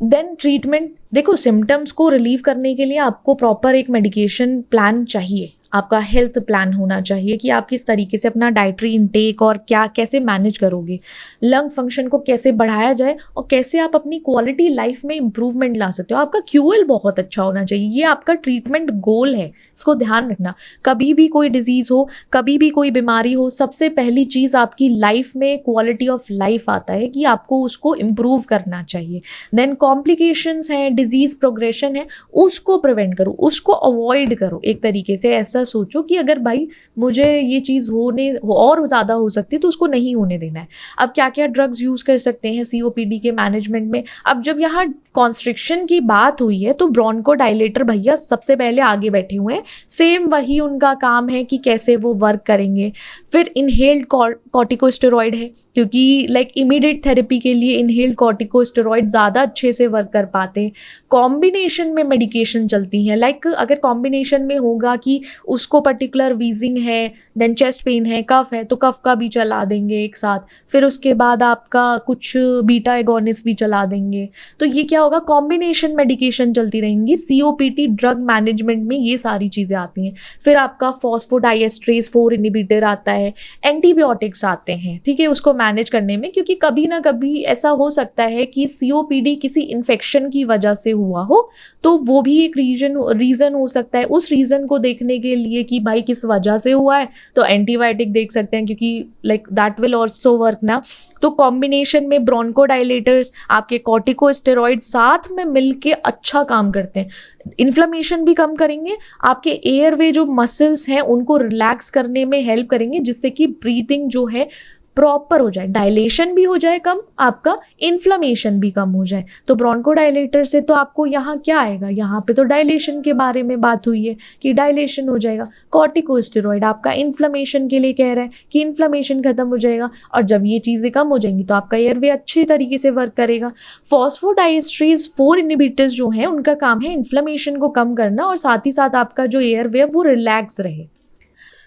देन ट्रीटमेंट, देखो सिम्टम्स को रिलीव करने के लिए आपको प्रॉपर एक मेडिकेशन प्लान चाहिए। आपका हेल्थ प्लान होना चाहिए कि आप किस तरीके से अपना डाइटरी इंटेक और क्या कैसे मैनेज करोगे, लंग फंक्शन को कैसे बढ़ाया जाए और कैसे आप अपनी क्वालिटी लाइफ में इंप्रूवमेंट ला सकते हो। आपका QL बहुत अच्छा होना चाहिए, ये आपका ट्रीटमेंट गोल है, इसको ध्यान रखना। कभी भी कोई डिजीज़ हो, कभी भी कोई बीमारी हो, सबसे पहली चीज़ आपकी लाइफ में क्वालिटी ऑफ लाइफ आता है कि आपको उसको इम्प्रूव करना चाहिए। देन कॉम्प्लिकेशंस हैं, डिजीज़ प्रोग्रेशन है, उसको प्रिवेंट करो, उसको अवॉइड करो। एक तरीके से ऐसा सोचो कि अगर भाई मुझे ये चीज़ और ज़्यादा हो सकती है तो उसको नहीं होने देना है। अब क्या क्या ड्रग्स यूज़ कर सकते हैं COPD के मैनेजमेंट में? अब जब यहाँ कॉन्स्ट्रिक्शन की बात हुई है तो ब्रोंकोडायलेटर भैया सबसे पहले आगे बैठे हुए हैं, सेम वही उनका काम है कि कैसे वो वर्क करेंगे। फिर इनहेल्ड कॉर्टिकोस्टेरॉइड है, क्योंकि इमीडिएट थेरेपी के लिए इनहेल्ड कॉर्टिकोस्टेरॉइड ज़्यादा अच्छे से वर्क कर पाते हैं। कॉम्बिनेशन में मेडिकेशन चलती हैं, अगर कॉम्बिनेशन में होगा कि उसको पर्टिकुलर वीजिंग है, देन चेस्ट पेन है, कफ है, तो कफ का भी चला देंगे एक साथ। फिर उसके बाद आपका कुछ बीटा एगोनिस्ट भी चला देंगे। तो ये क्या होगा, कॉम्बिनेशन मेडिकेशन चलती रहेंगी। COPD ड्रग मैनेजमेंट में ये सारी चीज़ें आती हैं। फिर आपका फॉस्फोडाइएस्ट्रेज 4 इनहिबिटर आता है, एंटीबायोटिक्स आते हैं, ठीक है, उसको मैनेज करने में। क्योंकि कभी ना कभी ऐसा हो सकता है कि COPD किसी इन्फेक्शन की वजह से हुआ हो, तो वो भी एक रीज़न हो सकता है। उस रीज़न को देखने के लिए कि भाई किस वजह से हुआ है, तो एंटीबायोटिक देख सकते हैं, क्योंकि दैट विल ऑल्सो वर्क ना। तो कॉम्बिनेशन में ब्रोंकोडायलेटर्स, आपके कॉर्टिकोस्टेरॉइड साथ में मिलके अच्छा काम करते हैं। इन्फ्लेमेशन भी कम करेंगे, आपके एयरवे जो मसल्स हैं उनको रिलैक्स करने में हेल्प करेंगे, जिससे कि ब्रीथिंग जो है प्रॉपर हो जाए, डायलेशन भी हो जाए कम, आपका इन्फ्लेमेशन भी कम हो जाए। तो ब्रोंकोडायलेटर से तो आपको यहाँ क्या आएगा, यहाँ पे तो डायलेशन के बारे में बात हुई है कि डायलेशन हो जाएगा। कॉर्टिकोस्टेरॉइड आपका इन्फ्लेमेशन के लिए कह रहा है कि इन्फ्लेमेशन खत्म हो जाएगा, और जब ये चीज़ें कम हो जाएंगी तो आपका एयरवे अच्छे तरीके से वर्क करेगा। फॉस्फोडाइएस्ट्रेज 4 इनहिबिटर्स जो हैं उनका काम है इन्फ्लेमेशन को कम करना, और साथ ही साथ आपका जो एयरवे है वो रिलैक्स रहे।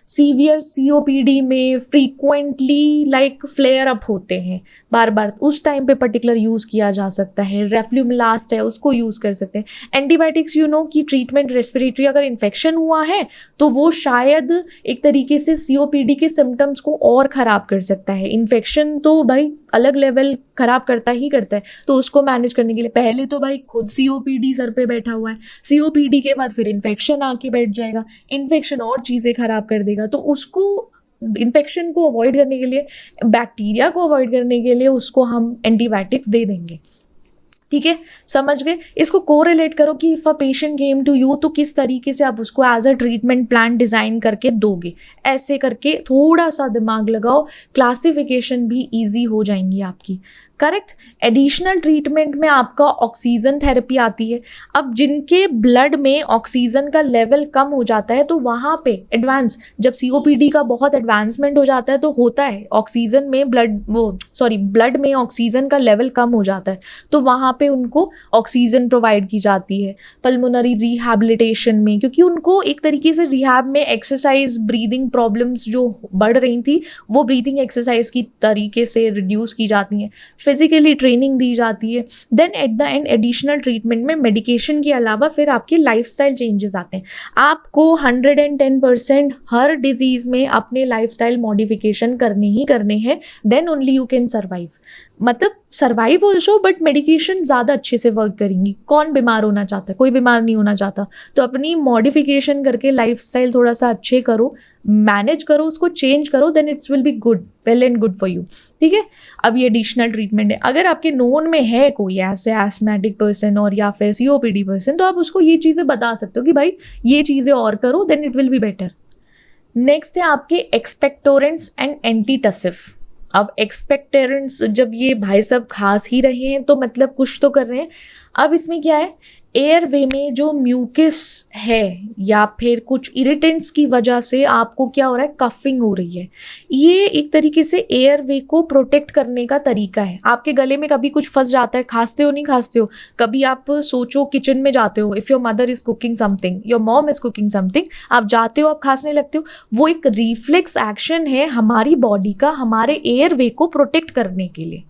सीवियर COPD में फ्रीक्वेंटली फ्लेयर अप होते हैं बार बार, उस टाइम पे पर्टिकुलर यूज़ किया जा सकता है। रेफ्लुमिलास्ट है, उसको यूज़ कर सकते हैं। एंटीबायोटिक्स की ट्रीटमेंट रेस्पिरेटरी अगर इन्फेक्शन हुआ है तो वो शायद एक तरीके से COPD के सिम्टम्स को और ख़राब कर सकता है। इन्फेक्शन तो भाई अलग लेवल ख़राब करता ही करता है, तो उसको मैनेज करने के लिए पहले तो भाई खुद COPD सर पे बैठा हुआ है, COPD के बाद फिर इन्फेक्शन आके बैठ जाएगा, इन्फेक्शन और चीज़ें ख़राब कर देगा। तो उसको इन्फेक्शन को अवॉइड करने के लिए, बैक्टीरिया को अवॉइड करने के लिए उसको हम एंटीबायोटिक्स दे देंगे। ठीक है, समझ गए? इसको कोरिलेट करो कि if a patient came to you तो किस तरीके से आप उसको as a treatment plan design करके दोगे। ऐसे करके थोड़ा सा दिमाग लगाओ, क्लासिफिकेशन भी ईजी हो जाएंगी आपकी। करेक्ट। एडिशनल ट्रीटमेंट में आपका ऑक्सीजन थेरेपी आती है। अब जिनके ब्लड में ऑक्सीजन का लेवल कम हो जाता है तो वहाँ पे एडवांस, जब सीओपीडी का बहुत एडवांसमेंट हो जाता है तो होता है ऑक्सीजन में ब्लड में ऑक्सीजन का लेवल कम हो जाता है, तो वहाँ पे उनको ऑक्सीजन प्रोवाइड की जाती है। पल्मोनरी रिहैबिलिटेशन में, क्योंकि उनको एक तरीके से रिहैब में एक्सरसाइज, ब्रीदिंग प्रॉब्लम्स जो बढ़ रही थी वो ब्रीदिंग एक्सरसाइज की तरीके से रिड्यूस की जाती हैं, फिजिकली ट्रेनिंग दी जाती है। Then at the end additional treatment में मेडिकेशन के अलावा फिर आपके लाइफस्टाइल चेंजेस आते हैं। आपको 110% हर डिजीज़ में अपने लाइफस्टाइल मॉडिफिकेशन करने ही करने हैं, then only you can survive. मतलब सर्वाइव ऑल्सो, बट मेडिकेशन ज़्यादा अच्छे से वर्क करेंगी। कौन बीमार होना चाहता है? कोई बीमार नहीं होना चाहता। तो अपनी मॉडिफिकेशन करके लाइफस्टाइल थोड़ा सा अच्छे करो, मैनेज करो, उसको चेंज करो, then it's will be good, well and good for you. ठीक है, अब ये एडिशनल ट्रीटमेंट है। अगर आपके नोन में है कोई ऐसे एस्थमेटिक पर्सन और या फिर सीओपीडी पर्सन, तो आप उसको ये चीज़ें बता सकते हो कि भाई ये चीज़ें और करो, then it will be better. Next है आपके एक्सपेक्टोरेंट्स एंड एंटीटसिव। अब एक्सपेक्टेरेंट्स जब ये भाई सब खास ही रहे हैं तो मतलब कुछ तो कर रहे हैं। अब इसमें क्या है, एयरवे में जो म्यूकस है या फिर कुछ इरिटेंट्स की वजह से आपको क्या हो रहा है, कफिंग हो रही है। ये एक तरीके से एयरवे को प्रोटेक्ट करने का तरीका है। आपके गले में कभी कुछ फंस जाता है, खांसते हो नहीं खांसते हो, कभी आप सोचो किचन में जाते हो, if your mother is cooking something, your mom is cooking something, आप जाते हो, आप खांसने लगते हो, वो एक रिफ्लेक्स एक्शन है हमारी बॉडी का, हमारे एयरवे को प्रोटेक्ट करने के लिए।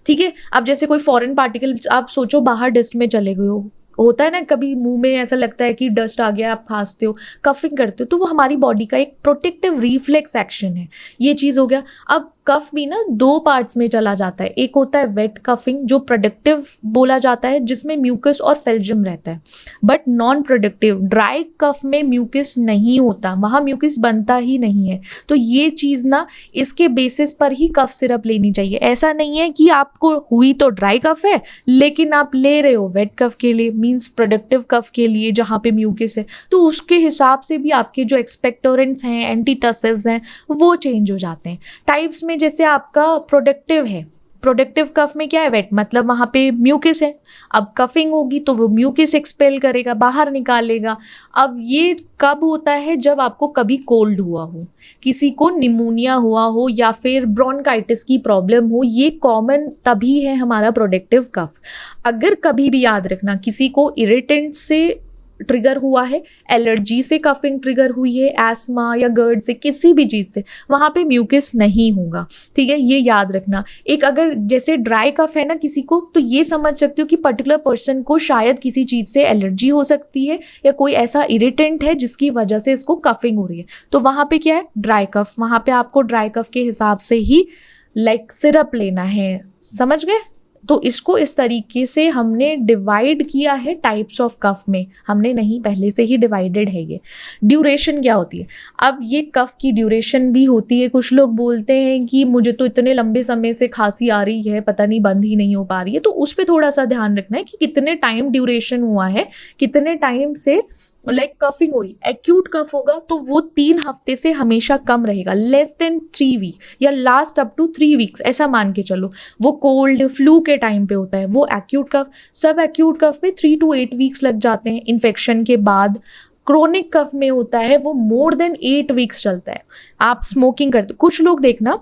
ठीक है, अब जैसे कोई फॉरेन पार्टिकल, आप सोचो बाहर डस्ट में चले गए हो, होता है ना कभी मुंह में ऐसा लगता है कि डस्ट आ गया, आप खांसते हो, कफिंग करते हो, तो वो हमारी बॉडी का एक प्रोटेक्टिव रिफ्लेक्स एक्शन है। ये चीज़ हो गया। अब कफ भी ना दो पार्ट्स में चला जाता है। एक होता है वेट कफिंग जो प्रोडक्टिव बोला जाता है, जिसमें म्यूकस और फेल्जियम रहता है, but non productive dry cough में म्यूकस नहीं होता, वहाँ म्यूकस बनता ही नहीं है। तो ये चीज़ ना इसके बेसिस पर ही कफ सिरप लेनी चाहिए। ऐसा नहीं है कि आपको हुई तो ड्राई कफ है लेकिन आप ले रहे हो वेट कफ के लिए, मीन्स प्रोडक्टिव कफ के लिए जहाँ पे म्यूकस है, तो उसके हिसाब से भी आपके जो एक्सपेक्टोरेंट्स हैं, एंटीटसिव्स हैं, वो चेंज हो जाते हैं। टाइप्स में जैसे आपका प्रोडक्टिव है, प्रोडक्टिव कफ में क्या है, वेट मतलब वहाँ पे म्यूकस है। अब कफिंग होगी तो वो म्यूकस एक्सपेल करेगा, बाहर निकालेगा। अब ये कब होता है, जब आपको कभी कोल्ड हुआ हो, किसी को निमोनिया हुआ हो या फिर ब्रोंकाइटिस की प्रॉब्लम हो, ये कॉमन तभी है हमारा प्रोडक्टिव कफ। अगर कभी भी याद रखना किसी को इरिटेंट से ट्रिगर हुआ है, एलर्जी से कफिंग ट्रिगर हुई है, एस्मा या गर्ड से, किसी भी चीज़ से, वहाँ पे म्यूकस नहीं होगा। ठीक है, ये याद रखना। एक अगर जैसे ड्राई कफ है ना किसी को, तो ये समझ सकते हो कि पर्टिकुलर पर्सन को शायद किसी चीज़ से एलर्जी हो सकती है या कोई ऐसा इरिटेंट है जिसकी वजह से इसको कफिंग हो रही है, तो वहाँ पे क्या है, ड्राई कफ। वहाँ पे आपको ड्राई कफ के हिसाब से ही सिरप लेना है। समझ गए? तो इसको इस तरीके से हमने डिवाइड किया है टाइप्स ऑफ कफ में, हमने नहीं, पहले से ही डिवाइडेड है ये। ड्यूरेशन क्या होती है, अब ये कफ की ड्यूरेशन भी होती है। कुछ लोग बोलते हैं कि मुझे तो इतने लंबे समय से खांसी आ रही है, पता नहीं बंद ही नहीं हो पा रही है, तो उस पर थोड़ा सा ध्यान रखना है कि कितने टाइम ड्यूरेशन हुआ है, कितने टाइम से कफिंग हो रही। एक्यूट कफ होगा तो वो 3 हफ्ते से हमेशा कम रहेगा, लेस देन 3 वीक या लास्ट अप टू 3 वीक्स, ऐसा मान के चलो। वो कोल्ड फ्लू के टाइम पे होता है वो एक्यूट कफ। सब एक्यूट कफ में 3 to 8 वीक्स लग जाते हैं इन्फेक्शन के बाद। क्रोनिक कफ में होता है वो मोर देन 8 वीक्स चलता है। आप स्मोकिंग करते, कुछ लोग देखना,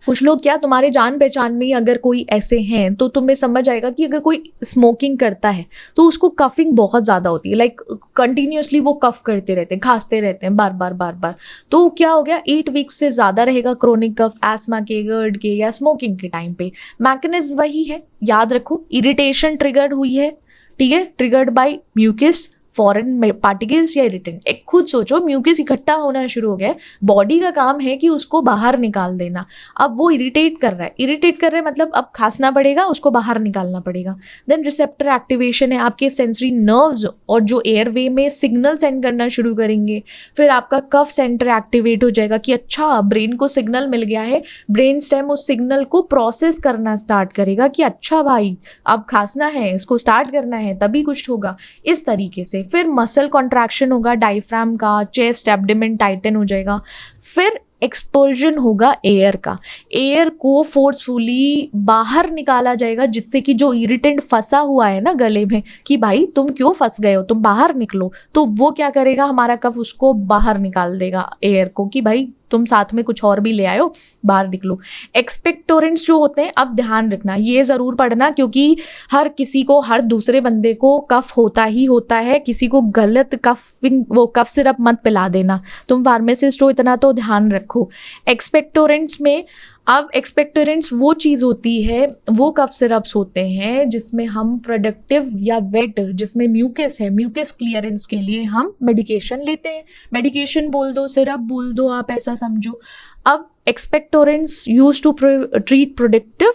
कुछ लोग क्या, तुम्हारे जान पहचान में ही अगर कोई ऐसे हैं तो तुम्हें समझ आएगा कि अगर कोई स्मोकिंग करता है तो उसको कफिंग बहुत ज़्यादा होती है, कंटिन्यूसली वो कफ करते रहते हैं, खांसते रहते हैं बार बार। तो क्या हो गया, 8 वीक्स से ज़्यादा रहेगा क्रोनिक कफ एस्मा के, गर्ड के या स्मोकिंग के टाइम पे। मैकेनिज्म वही है, याद रखो, इरिटेशन ट्रिगर्ड हुई है, ठीक है, triggered by mucus, foreign particles या इरिटेंट। एक खुद सोचो, म्यूकस इकट्ठा होना शुरू हो गया है, बॉडी का काम है कि उसको बाहर निकाल देना। अब वो इरिटेट कर रहा है मतलब अब खांसना पड़ेगा, उसको बाहर निकालना पड़ेगा। देन रिसेप्टर एक्टिवेशन है, आपके सेंसरी नर्व्स और जो एयरवे में सिग्नल सेंड करना शुरू करेंगे। फिर आपका कफ सेंटर एक्टिवेट हो जाएगा कि अच्छा ब्रेन को सिग्नल मिल गया है, ब्रेन स्टेम उस सिग्नल को प्रोसेस करना स्टार्ट करेगा कि अच्छा भाई अब खांसना है, इसको स्टार्ट करना है, तभी कुछ होगा, इस तरीके से। फिर मसल कॉन्ट्रैक्शन होगा डायफ्राम का, चेस्ट एब्डोमेन टाइटन हो जाएगा। फिर एक्सपल्जन होगा एयर का, एयर को फोर्सफुली बाहर निकाला जाएगा, जिससे कि जो इरिटेंट फंसा हुआ है ना गले में कि भाई तुम क्यों फंस गए हो, तुम बाहर निकलो, तो वो क्या करेगा, हमारा कफ उसको बाहर निकाल देगा एयर को कि भाई तुम साथ में कुछ और भी ले आयो, बाहर निकलो। एक्सपेक्टोरेंट्स जो होते हैं, अब ध्यान रखना, ये ज़रूर पढ़ना, क्योंकि हर किसी को, हर दूसरे बंदे को कफ होता ही होता है। किसी को गलत कफ सिरप मत पिला देना, तुम फार्मासिस्ट हो, इतना तो ध्यान रखो। एक्सपेक्टोरेंट्स में, अब एक्सपेक्टोरेंट्स वो चीज़ होती है, वो कफ सिरप्स होते हैं जिसमें हम प्रोडक्टिव या वेट, जिसमें म्यूकस है, म्यूकस क्लियरेंस के लिए हम मेडिकेशन लेते हैं। मेडिकेशन बोल दो, सिरप बोल दो, आप ऐसा समझो। अब expectorants use to treat productive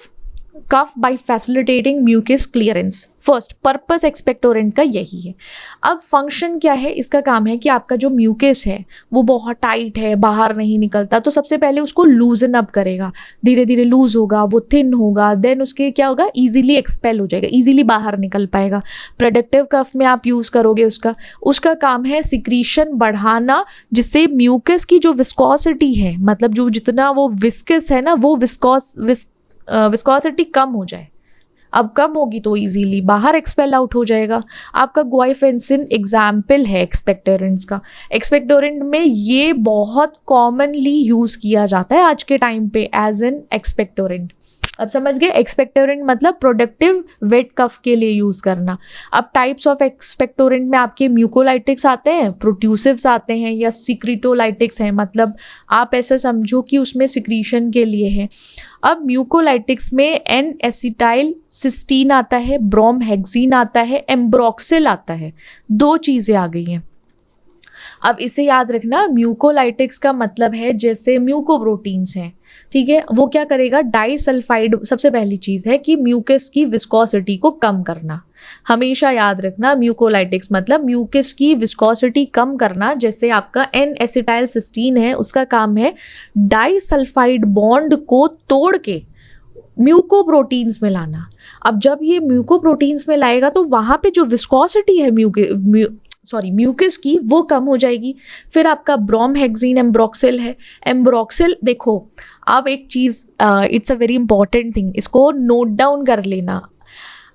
cough by facilitating mucus clearance. First purpose expectorant का यही है। अब फंक्शन क्या है, इसका काम है कि आपका जो म्यूकस है वो बहुत टाइट है, बाहर नहीं निकलता, तो सबसे पहले उसको लूजन अप करेगा, धीरे धीरे लूज होगा, वो थिन होगा, देन उसके क्या होगा, इजीली एक्सपेल हो जाएगा, इजीली बाहर निकल पाएगा। प्रोडक्टिव कफ में आप यूज़ करोगे उसका काम है सिक्रीशन बढ़ाना, जिससे म्यूकस की जो विस्कोसिटी है, मतलब जो जितना वो विस्कस है ना, वो विस्कोसिटी कम हो जाए। अब कम होगी तो इजीली बाहर एक्सपेल आउट हो जाएगा। आपका गुआइफेंसिन एग्जाम्पल है एक्सपेक्टोरेंट्स का। एक्सपेक्टोरेंट में ये बहुत कॉमनली यूज़ किया जाता है आज के टाइम पे एज एन एक्सपेक्टोरेंट। अब समझ गए, एक्सपेक्टोरेंट मतलब प्रोडक्टिव वेट कफ के लिए यूज़ करना। अब टाइप्स ऑफ एक्सपेक्टोरेंट में आपके म्यूकोलाइटिक्स आते हैं, प्रोट्यूसिव्स आते हैं, या सिक्रिटोलाइटिक्स हैं, मतलब आप ऐसा समझो कि उसमें सिक्रीशन के लिए है। अब म्यूकोलाइटिक्स में एन एसिटाइल सिस्टीन आता है, ब्रोमहेक्सिन आता है, एम्ब्रोक्सिल आता है, 2 चीज़ें आ गई हैं। अब इसे याद रखना, म्यूकोलाइटिक्स का मतलब है जैसे म्यूकोप्रोटीन्स हैं, ठीक है, वो क्या करेगा, डाइसल्फाइड, सबसे पहली चीज़ है कि म्यूकस की विस्कोसिटी को कम करना। हमेशा याद रखना, म्यूकोलाइटिक्स मतलब म्यूकस की विस्कोसिटी कम करना। जैसे आपका एन एसिटाइल सिस्टीन है, उसका काम है डाइसल्फाइड बॉन्ड को तोड़ के म्यूकोप्रोटीन्स में लाना। अब जब ये म्यूकोप्रोटीन्स में लाएगा तो वहाँ पे जो विस्कोसिटी है म्यूकस की, वो कम हो जाएगी। फिर आपका ब्रोमहेक्सिन एम्ब्रोक्सिल है। एम्ब्रोक्सिल देखो, अब एक चीज़, it's a very important thing, इसको नोट डाउन कर लेना।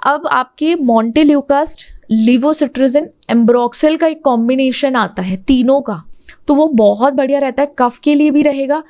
अब आपके मॉन्टेल्यूकास्ट, लिवोसिट्रिजिन, एम्ब्रोक्सिल का एक कॉम्बिनेशन आता है तीनों का, तो वो बहुत बढ़िया रहता है, कफ के लिए भी रहेगा,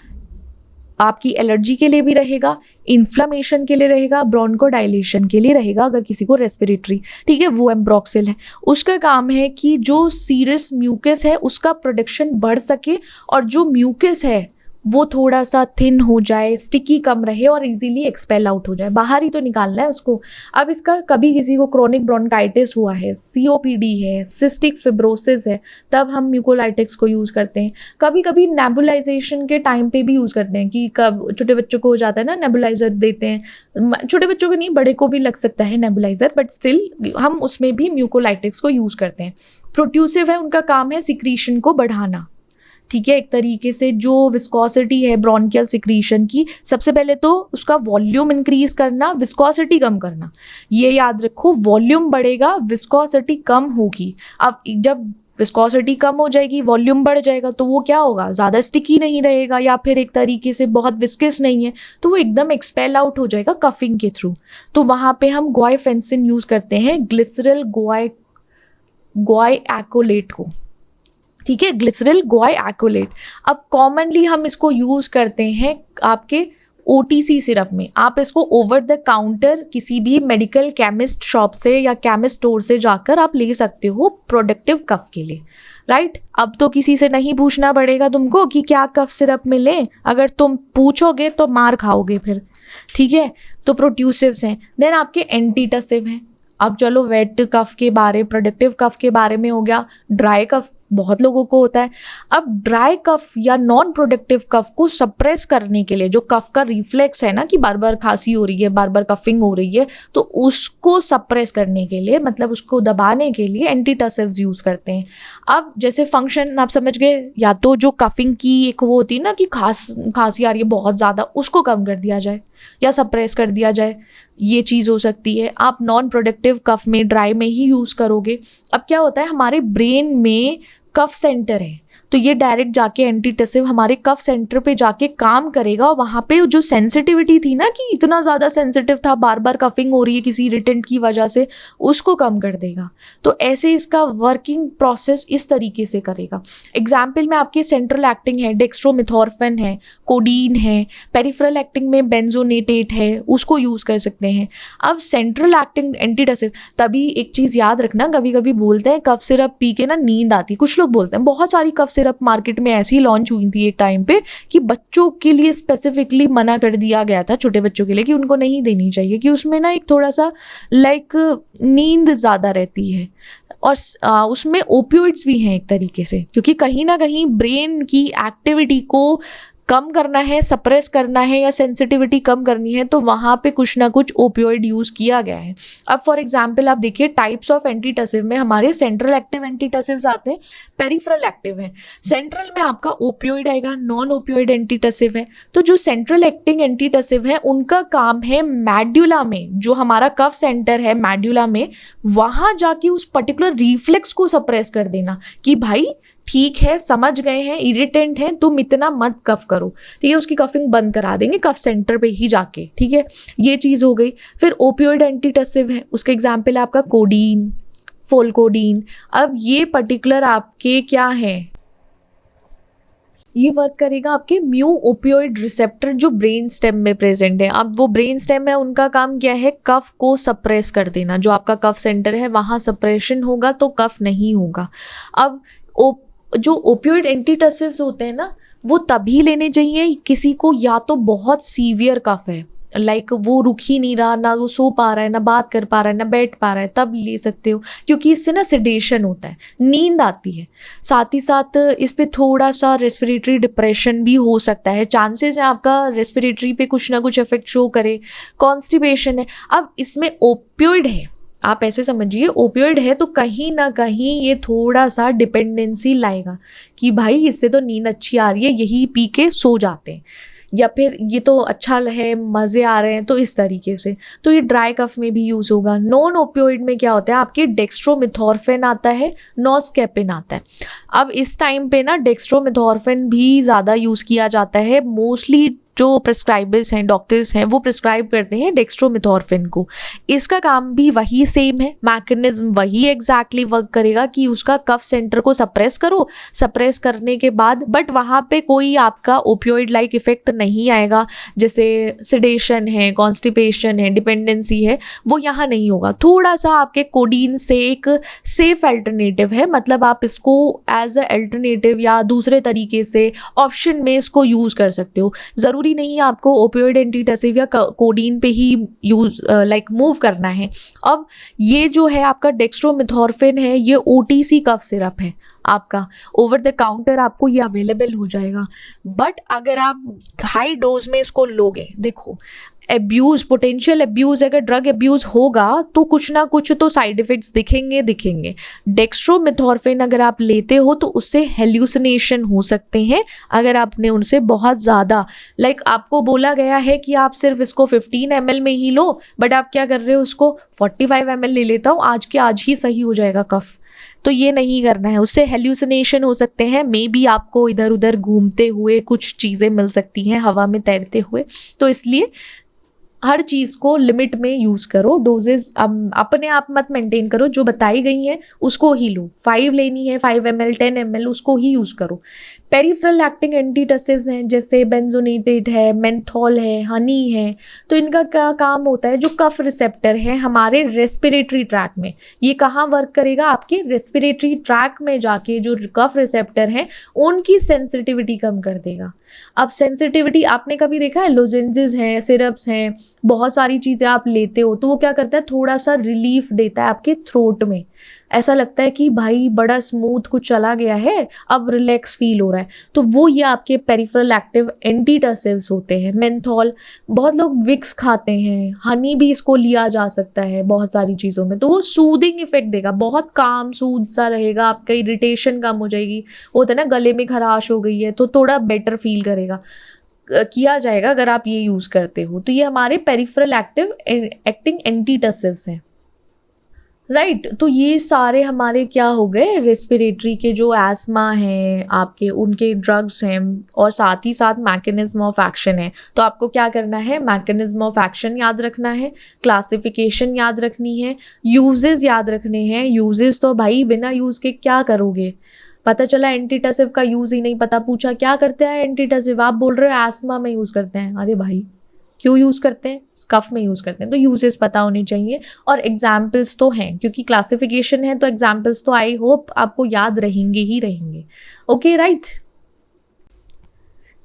आपकी एलर्जी के लिए भी रहेगा, इन्फ्लामेशन के लिए रहेगा, ब्रोंकोडाइलेशन के लिए रहेगा, अगर किसी को रेस्पिरेटरी, ठीक है, वो एम्ब्रोक्सिल है। उसका काम है कि जो सीरस म्यूकस है उसका प्रोडक्शन बढ़ सके, और जो म्यूकस है वो थोड़ा सा थिन हो जाए, स्टिकी कम रहे और इजीली एक्सपेल आउट हो जाए, बाहर ही तो निकालना है उसको। अब इसका कभी किसी को क्रोनिक ब्रोंकाइटिस हुआ है, COPD है, सिस्टिक फिब्रोसिस है, तब हम म्यूकोलाइटिक्स को यूज़ करते हैं। कभी कभी नेबुलाइजेशन के टाइम पे भी यूज़ करते हैं, कि कब छोटे बच्चों को हो जाता है ना, नेबुलाइजर देते हैं, छोटे बच्चों को नहीं, बड़े को भी लग सकता है नेबुलाइजर, बट स्टिल हम उसमें भी म्यूकोलाइटिक्स को यूज़ करते हैं। प्रोट्यूसिव है, उनका काम है सिक्रीशन को बढ़ाना, ठीक है, एक तरीके से जो विस्कोसिटी है ब्रोंकियल सिक्रीशन की, सबसे पहले तो उसका वॉल्यूम इंक्रीज करना, विस्कोसिटी कम करना। ये याद रखो, वॉल्यूम बढ़ेगा, विस्कोसिटी कम होगी। अब जब विस्कोसिटी कम हो जाएगी, वॉल्यूम बढ़ जाएगा, तो वो क्या होगा, ज़्यादा स्टिकी नहीं रहेगा, या फिर एक तरीके से बहुत विस्कस नहीं है, तो वो एकदम एक्सपेल आउट हो जाएगा कफिंग के थ्रू। तो वहाँ पे हम गुआइफेंसिन यूज़ करते हैं, ग्लिसरल गुआइएकोलेट को, ठीक है, ग्लिसरल गुआइएकोलेट। अब कॉमनली हम इसको यूज़ करते हैं आपके OTC सिरप में। आप इसको ओवर द काउंटर किसी भी मेडिकल केमिस्ट शॉप से या केमिस्ट स्टोर से जाकर आप ले सकते हो प्रोडक्टिव कफ के लिए, राइट। अब तो किसी से नहीं पूछना पड़ेगा तुमको कि क्या कफ सिरप मिले, अगर तुम पूछोगे तो मार खाओगे फिर, ठीक है। तो प्रोट्यूसिव्स हैं। देन आपके एंटीटसिव हैं। अब चलो वेट कफ के बारे, प्रोडक्टिव कफ के बारे में हो गया। ड्राई कफ बहुत लोगों को होता है। अब ड्राई कफ या नॉन प्रोडक्टिव कफ को सप्रेस करने के लिए, जो कफ का रिफ्लेक्स है ना कि बार बार खांसी हो रही है, बार बार कफिंग हो रही है, तो उसको सप्रेस करने के लिए, मतलब उसको दबाने के लिए एंटीटसिव्स यूज करते हैं। अब जैसे फंक्शन आप समझ गए, या तो जो कफिंग की एक वो होती है ना कि खांसी आ रही है बहुत ज़्यादा, उसको कम कर दिया जाए या सप्रेस कर दिया जाए, ये चीज़ हो सकती है। आप नॉन प्रोडक्टिव कफ में ड्राई में ही यूज़ करोगे। अब क्या होता है, हमारे ब्रेन में कफ सेंटर है, तो ये डायरेक्ट जाके एंटीटसिव हमारे कफ सेंटर पे जाके काम करेगा, और वहाँ पे जो सेंसिटिविटी थी ना कि इतना ज़्यादा सेंसिटिव था, बार बार कफिंग हो रही है किसी इरिटेंट की वजह से, उसको कम कर देगा। तो ऐसे इसका वर्किंग प्रोसेस इस तरीके से करेगा। एग्जाम्पल में आपके सेंट्रल एक्टिंग है, डेक्स्ट्रोमेथॉर्फिन है, कोडीन है, पेरिफेरल एक्टिंग में बेंजोनेटेट है, उसको यूज़ कर सकते हैं। अब सेंट्रल एक्टिंग एंटीटसिव, तभी एक चीज़ याद रखना, कभी कभी बोलते हैं कफ सिरप पी के ना नींद आती, कुछ लोग बोलते हैं। बहुत सारी कफ सिरप मार्केट में ऐसी लॉन्च हुई थी एक टाइम पे कि बच्चों के लिए स्पेसिफिकली मना कर दिया गया था, छोटे बच्चों के लिए, कि उनको नहीं देनी चाहिए, कि उसमें ना एक थोड़ा सा लाइक नींद ज़्यादा रहती है, और उसमें ओपियोइड्स भी हैं एक तरीके से, क्योंकि कहीं ना कहीं ब्रेन की एक्टिविटी को कम करना है, सप्रेस करना है, या सेंसिटिविटी कम करनी है, तो वहाँ पे कुछ ना कुछ ओपियोइड यूज़ किया गया है। अब फॉर एग्जांपल आप देखिए, टाइप्स ऑफ एंटीटसिव में हमारे सेंट्रल एक्टिव एंटीटसिव्स आते हैं, पेरिफेरल एक्टिव है। सेंट्रल में आपका ओपियोइड आएगा, नॉन ओपियोइड एंटीटसिव है। तो जो सेंट्रल एक्टिंग एंटीटसिव है, उनका काम है मैड्यूला में, जो हमारा कफ सेंटर है मैड्यूला में, वहाँ जाके उस पर्टिकुलर रिफ्लेक्स को सप्रेस कर देना कि भाई ठीक है, समझ गए हैं, इरिटेंट है, तुम इतना मत कफ करो, ठीक है, उसकी कफिंग बंद करा देंगे कफ सेंटर पे ही जाके, ठीक है, ये चीज़ हो गई। फिर ओपियोइड एंटीटसिव है, उसका एग्जाम्पल है आपका कोडीन, फोलकोडीन। अब ये पर्टिकुलर आपके क्या है, ये वर्क करेगा आपके म्यू ओपियोइड रिसेप्टर जो ब्रेन स्टेम में प्रेजेंट है। अब वो ब्रेन स्टेम है, उनका काम क्या है, कफ को सप्रेस कर देना। जो आपका कफ सेंटर है वहाँ सप्रेशन होगा तो कफ नहीं होगा। अब जो ओपियोइड एंटीटसिव्स होते हैं ना, वो तभी लेने चाहिए किसी को या तो बहुत सीवियर कफ है, लाइक वो रुक ही नहीं रहा, ना वो सो पा रहा है, ना बात कर पा रहा है, ना बैठ पा रहा है, तब ले सकते हो, क्योंकि इससे ना सेडेशन होता है, नींद आती है। साथ ही साथ इस पे थोड़ा सा रेस्पिरेटरी डिप्रेशन भी हो सकता है, चांसेस है आपका रेस्पिरेटरी पे कुछ ना कुछ इफेक्ट शो करे। कॉन्स्टिपेशन है। अब इसमें ओपियोइड है, आप ऐसे समझिए, ओपियोइड है तो कहीं ना कहीं ये थोड़ा सा डिपेंडेंसी लाएगा कि भाई इससे तो नींद अच्छी आ रही है, यही पी के सो जाते हैं, या फिर ये तो अच्छा है, मज़े आ रहे हैं, तो इस तरीके से। तो ये ड्राई कफ में भी यूज़ होगा। नॉन ओपियोइड में क्या होता है, आपके डेक्स्ट्रोमेथॉर्फिन आता है, नॉस्केपिन आता है। अब इस टाइम पे ना डेक्स्ट्रोमेथॉर्फिन भी ज़्यादा यूज़ किया जाता है। मोस्टली जो प्रिस्क्राइबर्स हैं, डॉक्टर्स हैं, वो प्रिस्क्राइब करते हैं डेक्स्ट्रोमेथॉर्फिन को। इसका काम भी वही सेम है, मैकेनिज्म वही एग्जैक्टली वर्क करेगा कि उसका कफ सेंटर को सप्रेस करो, सप्रेस करने के बाद बट वहाँ पे कोई आपका ओपियोइड लाइक इफेक्ट नहीं आएगा, जैसे सिडेशन है, कॉन्स्टिपेशन है, डिपेंडेंसी है, वो यहाँ नहीं होगा। थोड़ा सा आपके कोडीन से एक सेफ अल्टरनेटिव है, मतलब आप इसको एज अ अल्टरनेटिव या दूसरे तरीके से ऑप्शन में इसको यूज़ कर सकते हो। ज़रूरी नहीं है आपको ओपियोइड एंटीटसिव या कोडीन पे ही यूज लाइक मूव करना है। अब ये जो है आपका डेक्स्ट्रोमेथॉर्फिन है, ये ओटीसी कफ सिरप है, आपका ओवर द काउंटर आपको ये अवेलेबल हो जाएगा। बट अगर आप हाई डोज में इसको लोगे, देखो एब्यूज, पोटेंशियल एब्यूज, अगर ड्रग एब्यूज होगा तो कुछ ना कुछ तो साइड इफेक्ट्स दिखेंगे। डेक्स्ट्रोमेथॉर्फिन अगर आप लेते हो तो उससे हेल्यूसिनेशन हो सकते हैं, अगर आपने उनसे बहुत ज़्यादा लाइक आपको बोला गया है कि आप सिर्फ इसको 15 ml में ही लो, बट आप क्या कर रहे हो, उसको 45 ml ले लेता हूँ, आज के आज ही सही हो जाएगा कफ, तो ये नहीं करना है। उससे हेल्यूसिनेशन हो सकते हैं, मे बी आपको इधर उधर घूमते हुए कुछ चीज़ें मिल सकती हैं, हवा में तैरते हुए। तो इसलिए हर चीज़ को लिमिट में यूज़ करो, डोजेस अपने आप मत मेंटेन करो, जो बताई गई हैं उसको ही लो। 5 लेनी है, 5 ml 10 ml उसको ही यूज़ करो। पेरिफेरल एक्टिंग एंटीटसिव्स हैं, जैसे बेंजोनेटेड है, मेंथॉल है, हनी है, तो इनका क्या काम होता है, जो कफ रिसेप्टर है हमारे रेस्पिरेटरी ट्रैक में, ये कहाँ वर्क करेगा, आपके रेस्पिरेटरी ट्रैक में जाके जो कफ रिसेप्टर हैं उनकी सेंसिटिविटी कम कर देगा। अब सेंसिटिविटी, आपने कभी देखा है लोजेंजेस हैं, सिरप्स हैं, बहुत सारी चीज़ें आप लेते हो तो वो क्या करता है, थोड़ा सा रिलीफ देता है आपके थ्रोट में, ऐसा लगता है कि भाई बड़ा स्मूथ कुछ चला गया है, अब रिलैक्स फील हो रहा है, तो वो ये आपके पेरिफेरल एक्टिव एंटीटसिव्स होते हैं। मेंथॉल, बहुत लोग विक्स खाते हैं, हनी भी इसको लिया जा सकता है बहुत सारी चीज़ों में, तो वो सूदिंग इफेक्ट देगा, बहुत काम सूद सा रहेगा, आपका इरिटेशन कम हो जाएगी, होता है ना गले में खराश हो गई है तो थोड़ा बेटर फील करेगा, किया जाएगा अगर आप ये यूज़ करते हो। तो ये हमारे पेरिफेरल एक्टिव एक्टिंग एंटीटसिव्स हैं, राइट। तो ये सारे हमारे क्या हो गए, रेस्पिरेटरी के जो एस्मा हैं आपके, उनके ड्रग्स हैं, और साथ ही साथ मैकेनिज्म ऑफ एक्शन है। तो आपको क्या करना है, मैकेनिज्म ऑफ एक्शन याद रखना है, क्लासिफिकेशन याद रखनी है, यूजेस याद रखने हैं। यूजेस तो भाई बिना यूज़ के क्या करोगे, पता चला एंटीटसिव का यूज़ ही नहीं पता, पूछा क्या करते हैं एंटीटसिव, आप बोल रहे हो एस्मा में यूज़ करते हैं, अरे भाई क्यों यूज़ करते हैं, स्कफ में यूज़ करते हैं, तो यूजेस पता होने चाहिए, और एग्जाम्पल्स तो हैं, क्योंकि क्लासिफिकेशन है तो एग्जाम्पल्स तो आई होप आपको याद रहेंगे ही रहेंगे। Okay right.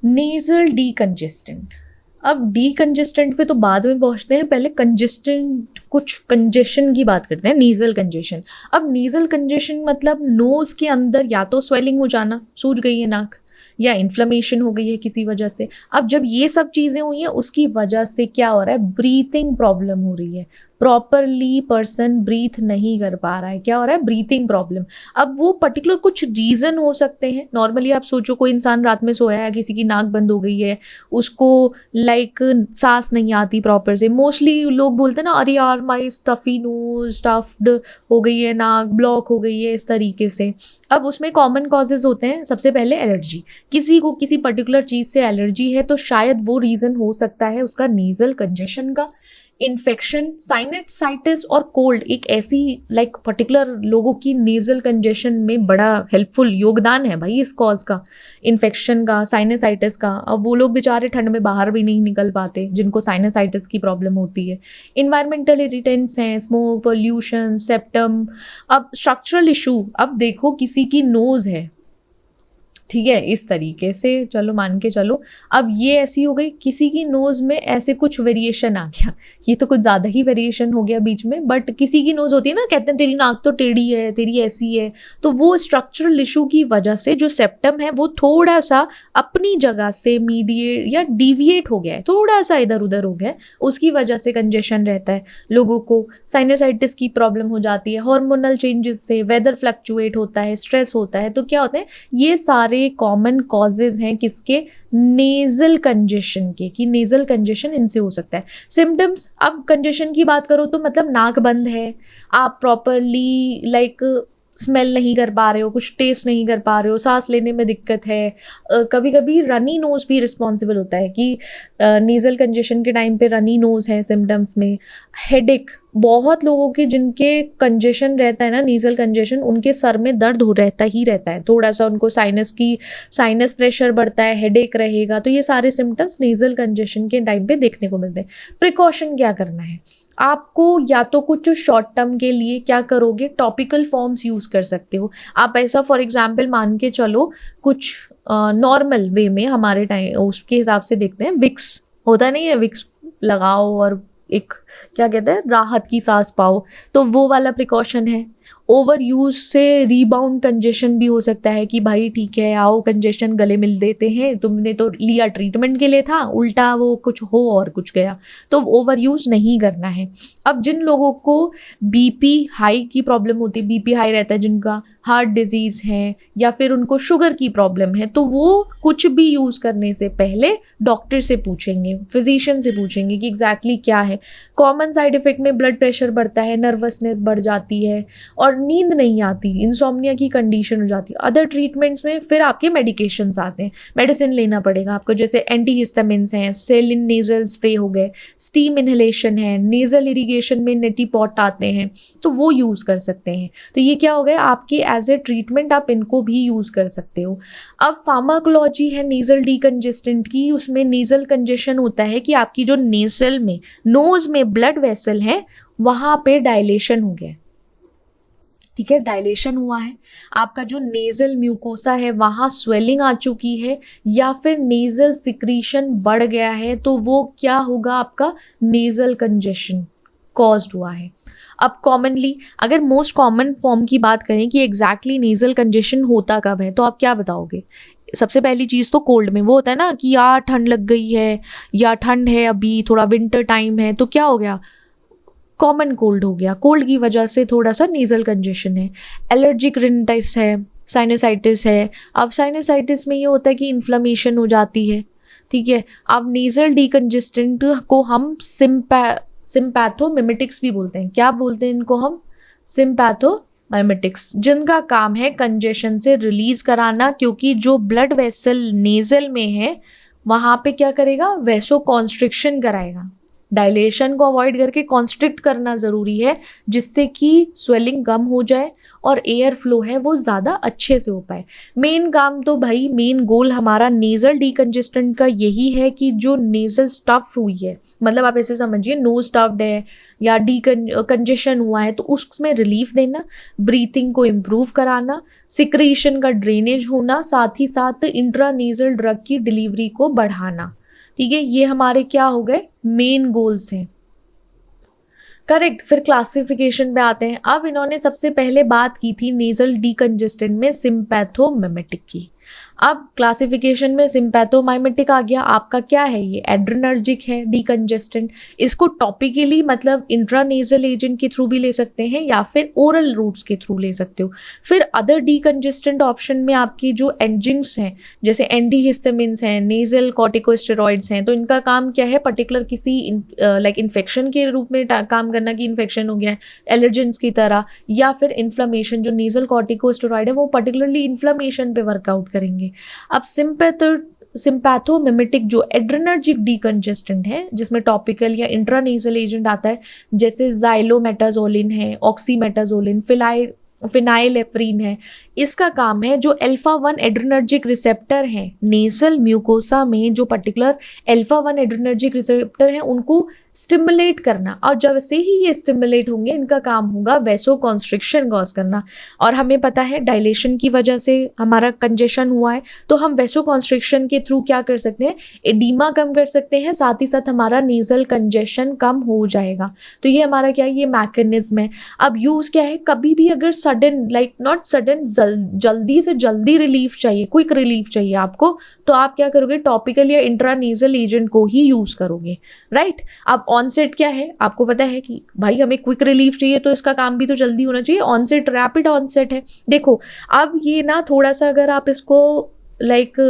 नेजल डीकंजेस्टेंट, अब डीकंजेस्टेंट पे तो बाद में पहुंचते हैं, पहले कंजेस्टेंट, कुछ कंजेशन की बात करते हैं, नेजल कंजेशन। अब नेजल कंजेशन मतलब नोज के अंदर या तो स्वेलिंग हो जाना, सूज गई है नाक, या इन्फ्लेमेशन हो गई है किसी वजह से। अब जब ये सब चीज़ें हुई हैं उसकी वजह से क्या हो रहा है, ब्रीथिंग प्रॉब्लम हो रही है, प्रॉपरली पर्सन ब्रीथ नहीं कर पा रहा है, क्या हो रहा है, ब्रीथिंग प्रॉब्लम। अब वो पर्टिकुलर कुछ रीज़न हो सकते हैं। नॉर्मली आप सोचो कोई इंसान रात में सोया है, किसी की नाक बंद हो गई है, उसको सांस नहीं आती प्रॉपर से, मोस्टली लोग बोलते हैं ना, अरे यार माई स्टफी नोज, स्टफ्ड हो गई है नाक, ब्लॉक हो गई है, इस तरीके से। अब उसमें कॉमन कॉजेज होते हैं, सबसे पहले एलर्जी, किसी को किसी पर्टिकुलर चीज़ से एलर्जी है तो शायद वो रीज़न हो सकता है उसका नेजल कंजेशन का। इन्फेक्शन, साइनसाइटिस और कोल्ड एक ऐसी पर्टिकुलर लोगों की नेजल कंजेशन में बड़ा हेल्पफुल योगदान है भाई इस कॉज का, इन्फेक्शन का, साइनसाइटिस का। अब वो लोग बेचारे ठंड में बाहर भी नहीं निकल पाते जिनको साइनसाइटिस की प्रॉब्लम होती है। इन्वायरमेंटल इरिटेंट्स हैं, स्मोक, पोल्यूशन, सेप्टम। अब स्ट्रक्चरल इशू, अब देखो किसी की नोज है, ठीक है, इस तरीके से चलो मान के चलो, अब ये ऐसी हो गई, किसी की नोज़ में ऐसे कुछ वेरिएशन आ गया, ये तो कुछ ज़्यादा ही वेरिएशन हो गया बीच में, बट किसी की नोज़ होती है ना, कहते हैं तेरी नाक तो टेढ़ी है, तेरी ऐसी है, तो वो स्ट्रक्चरल इशू की वजह से जो सेप्टम है वो थोड़ा सा अपनी जगह से मीडिएट या डिविएट हो गया है, थोड़ा सा इधर उधर हो गया है, उसकी वजह से कंजेशन रहता है लोगों को। साइनसाइटिस की प्रॉब्लम हो जाती है, हार्मोनल चेंजेस से, वेदर फ्लक्चुएट होता है, स्ट्रेस होता है, तो क्या होते हैं ये सारे कॉमन कॉजेज हैं किसके, नेजल कंजेशन के, कि नेजल कंजेशन इनसे हो सकता है। सिम्टम्स, अब कंजेशन की बात करो तो मतलब नाक बंद है, आप प्रॉपरली स्मेल नहीं कर पा रहे हो, कुछ टेस्ट नहीं कर पा रहे हो, सांस लेने में दिक्कत है। कभी कभी रनी नोज भी रिस्पॉन्सिबल होता है कि नेजल कंजेशन के टाइम पे रनी नोज है सिम्टम्स में। हेडेक, बहुत लोगों के जिनके कंजेशन रहता है ना, नेजल कंजेशन, उनके सर में दर्द हो रहता ही रहता है, थोड़ा सा उनको साइनस प्रेशर बढ़ता है, हेडेक रहेगा, तो ये सारे सिम्टम्स नेजल कंजेशन के टाइम पे देखने को मिलते हैं। प्रिकॉशन क्या करना है आपको, या तो कुछ शॉर्ट टर्म के लिए क्या करोगे, टॉपिकल फॉर्म्स यूज़ कर सकते हो आप। ऐसा फॉर एग्जांपल मान के चलो, कुछ नॉर्मल वे में हमारे टाइम उसके हिसाब से देखते हैं, विक्स होता नहीं है, विक्स लगाओ और एक क्या कहते हैं राहत की सांस पाओ, तो वो वाला प्रिकॉशन है। ओवर यूज से रीबाउंड कंजेशन भी हो सकता है कि भाई ठीक है आओ कंजेशन गले मिल देते हैं, तुमने तो लिया ट्रीटमेंट के लिए था, उल्टा वो कुछ हो और कुछ गया, तो ओवर यूज नहीं करना है। अब जिन लोगों को बीपी हाई की प्रॉब्लम होती है, बीपी हाई रहता है जिनका, हार्ट डिजीज़ है या फिर उनको शुगर की प्रॉब्लम है, तो वो कुछ भी यूज़ करने से पहले डॉक्टर से पूछेंगे, फिजिशियन से पूछेंगे कि एग्जैक्टली क्या है। कॉमन साइड इफ़ेक्ट में ब्लड प्रेशर बढ़ता है, नर्वसनेस बढ़ जाती है और नींद नहीं आती, इंसोम्निया की कंडीशन हो जाती है। अदर ट्रीटमेंट्स में फिर आपके मेडिकेशंस आते हैं, मेडिसिन लेना पड़ेगा आपको, जैसे एंटीहिस्टामिन्स हैं, सेलिन नेजल स्प्रे हो गए, स्टीम इन्हेलेशन है, नेजल इरिगेशन में नेटी पॉट आते हैं, तो वो यूज़ कर सकते हैं। तो ये क्या हो गया आपके एज ए ट्रीटमेंट, आप इनको भी यूज़ कर सकते हो। अब फार्माकोलॉजी है नेजल डीकंजेस्टेंट की, उसमें नेजल कंजेशन होता है कि आपकी जो नेजल में, नोज में ब्लड वेसल है वहाँ पे डायलेशन हो गया, ठीक है, डायलेशन हुआ है, आपका जो नेजल म्यूकोसा है वहाँ स्वेलिंग आ चुकी है, या फिर नेजल सिक्रीशन बढ़ गया है, तो वो क्या होगा, आपका नेजल कंजेशन कॉज्ड हुआ है। अब कॉमनली अगर मोस्ट कॉमन फॉर्म की बात करें कि एग्जैक्टली नेजल कंजेशन होता कब है, तो आप क्या बताओगे? सबसे पहली चीज़ तो कोल्ड में, वो होता है ना कि यार ठंड लग गई है या ठंड है, अभी थोड़ा विंटर टाइम है, तो क्या हो गया, कॉमन कोल्ड हो गया, कोल्ड की वजह से थोड़ा सा नेजल कंजेशन है। एलर्जिक रिनिटिस है, साइनसाइटिस है। अब साइनसाइटिस में ये होता है कि इन्फ्लेमेशन हो जाती है, ठीक है। अब नेजल डीकंजेस्टेंट को हम सिम्पैथोमिमेटिक्स भी बोलते हैं। क्या बोलते हैं इनको हम? सिम्पैथोमिमेटिक्स, जिनका काम है कंजेशन से रिलीज कराना, क्योंकि जो ब्लड वेसल नेजल में है वहाँ पे क्या करेगा, वैसो कॉन्स्ट्रिक्शन कराएगा। डायलेशन को अवॉइड करके कॉन्स्ट्रिक्ट करना ज़रूरी है, जिससे कि स्वेलिंग कम हो जाए और एयर फ्लो है वो ज़्यादा अच्छे से हो पाए। मेन काम तो भाई, मेन गोल हमारा नेज़ल डीकंजेस्टेंट का यही है कि जो नेज़ल स्टफ हुई है, मतलब आप ऐसे समझिए नोज स्टफ्ड है या कंजेशन हुआ है, तो उसमें रिलीफ देना, ब्रीथिंग को इम्प्रूव कराना, सिक्रीशन का ड्रेनेज होना, साथ ही साथ इंट्रानेजल ड्रग की डिलीवरी को बढ़ाना। ठीक है, ये हमारे क्या हो गए, मेन गोल्स हैं। करेक्ट। फिर क्लासिफिकेशन पे आते हैं। अब इन्होंने सबसे पहले बात की थी नेजल डीकंजेस्टेंट में सिम्पैथोमिमेटिक की। अब क्लासिफिकेशन में सिम्पैथोमाइमेटिक आ गया। आपका क्या है, ये एड्रेनर्जिक है, डीकंजेस्टेंट। इसको टॉपिकली मतलब इंट्रानेजल एजेंट के थ्रू भी ले सकते हैं या फिर ओरल रूट्स के थ्रू ले सकते हो। फिर अदर डीकंजेस्टेंट ऑप्शन में आपकी जो एंजिंग्स हैं, जैसे एंटीहिस्टामिन्स हैं, नेजल कॉर्टिकोस्टेरॉइड्स हैं, तो इनका काम क्या है, पर्टिकुलर किसी लाइक इन्फेक्शन के रूप में काम करना, कि इन्फेक्शन हो गया है एलर्जेंस की तरह, या फिर इन्फ्लेमेशन, जो नेजल कॉर्टिकोस्टेरॉइड है वो पर्टिकुलरली इन्फ्लेमेशन पे वर्कआउट करेंगे। अब सिम्पैथोमिमेटिक जो एड्रेनर्जिक डीकंजेस्टेंट है, जिसमें टॉपिकल या इंट्रानेजल एजेंट आता है, जैसे ज़ाइलोमेटाज़ोलिन है, ऑक्सीमेटाज़ोलिन, फिनाइलेफ्रीन है, इसका काम है जो अल्फा 1 एड्रेनर्जिक रिसेप्टर हैं नेजल म्यूकोसा में, जो पर्टिकुलर अल्फा 1 एड्रेनर्जिक रिसेप्टर हैं उनको स्टिमुलेट करना। और जब से ही ये स्टिमुलेट होंगे, इनका काम होगा वैसो कॉन्स्ट्रिक्शन कॉज करना। और हमें पता है डायलेशन की वजह से हमारा कंजेशन हुआ है, तो हम वैसो कॉन्स्ट्रिक्शन के थ्रू क्या कर सकते हैं, एडीमा कम कर सकते हैं, साथ ही साथ हमारा नेजल कंजेशन कम हो जाएगा। तो ये हमारा क्या है, ये मैकेनिज्म है। अब यूज़ क्या है, कभी भी अगर सडन, लाइक नॉट सडन, जल्दी से जल्दी रिलीफ चाहिए, क्विक रिलीफ चाहिए आपको, तो आप क्या करोगे, टॉपिकल या इंट्रानेजल एजेंट को ही यूज़ करोगे, राइट। अब ऑनसेट क्या है, आपको पता है कि भाई हमें क्विक रिलीफ चाहिए, तो इसका काम भी तो जल्दी होना चाहिए। ऑनसेट रैपिड ऑनसेट है। देखो अब ये ना थोड़ा सा, अगर आप इसको लाइक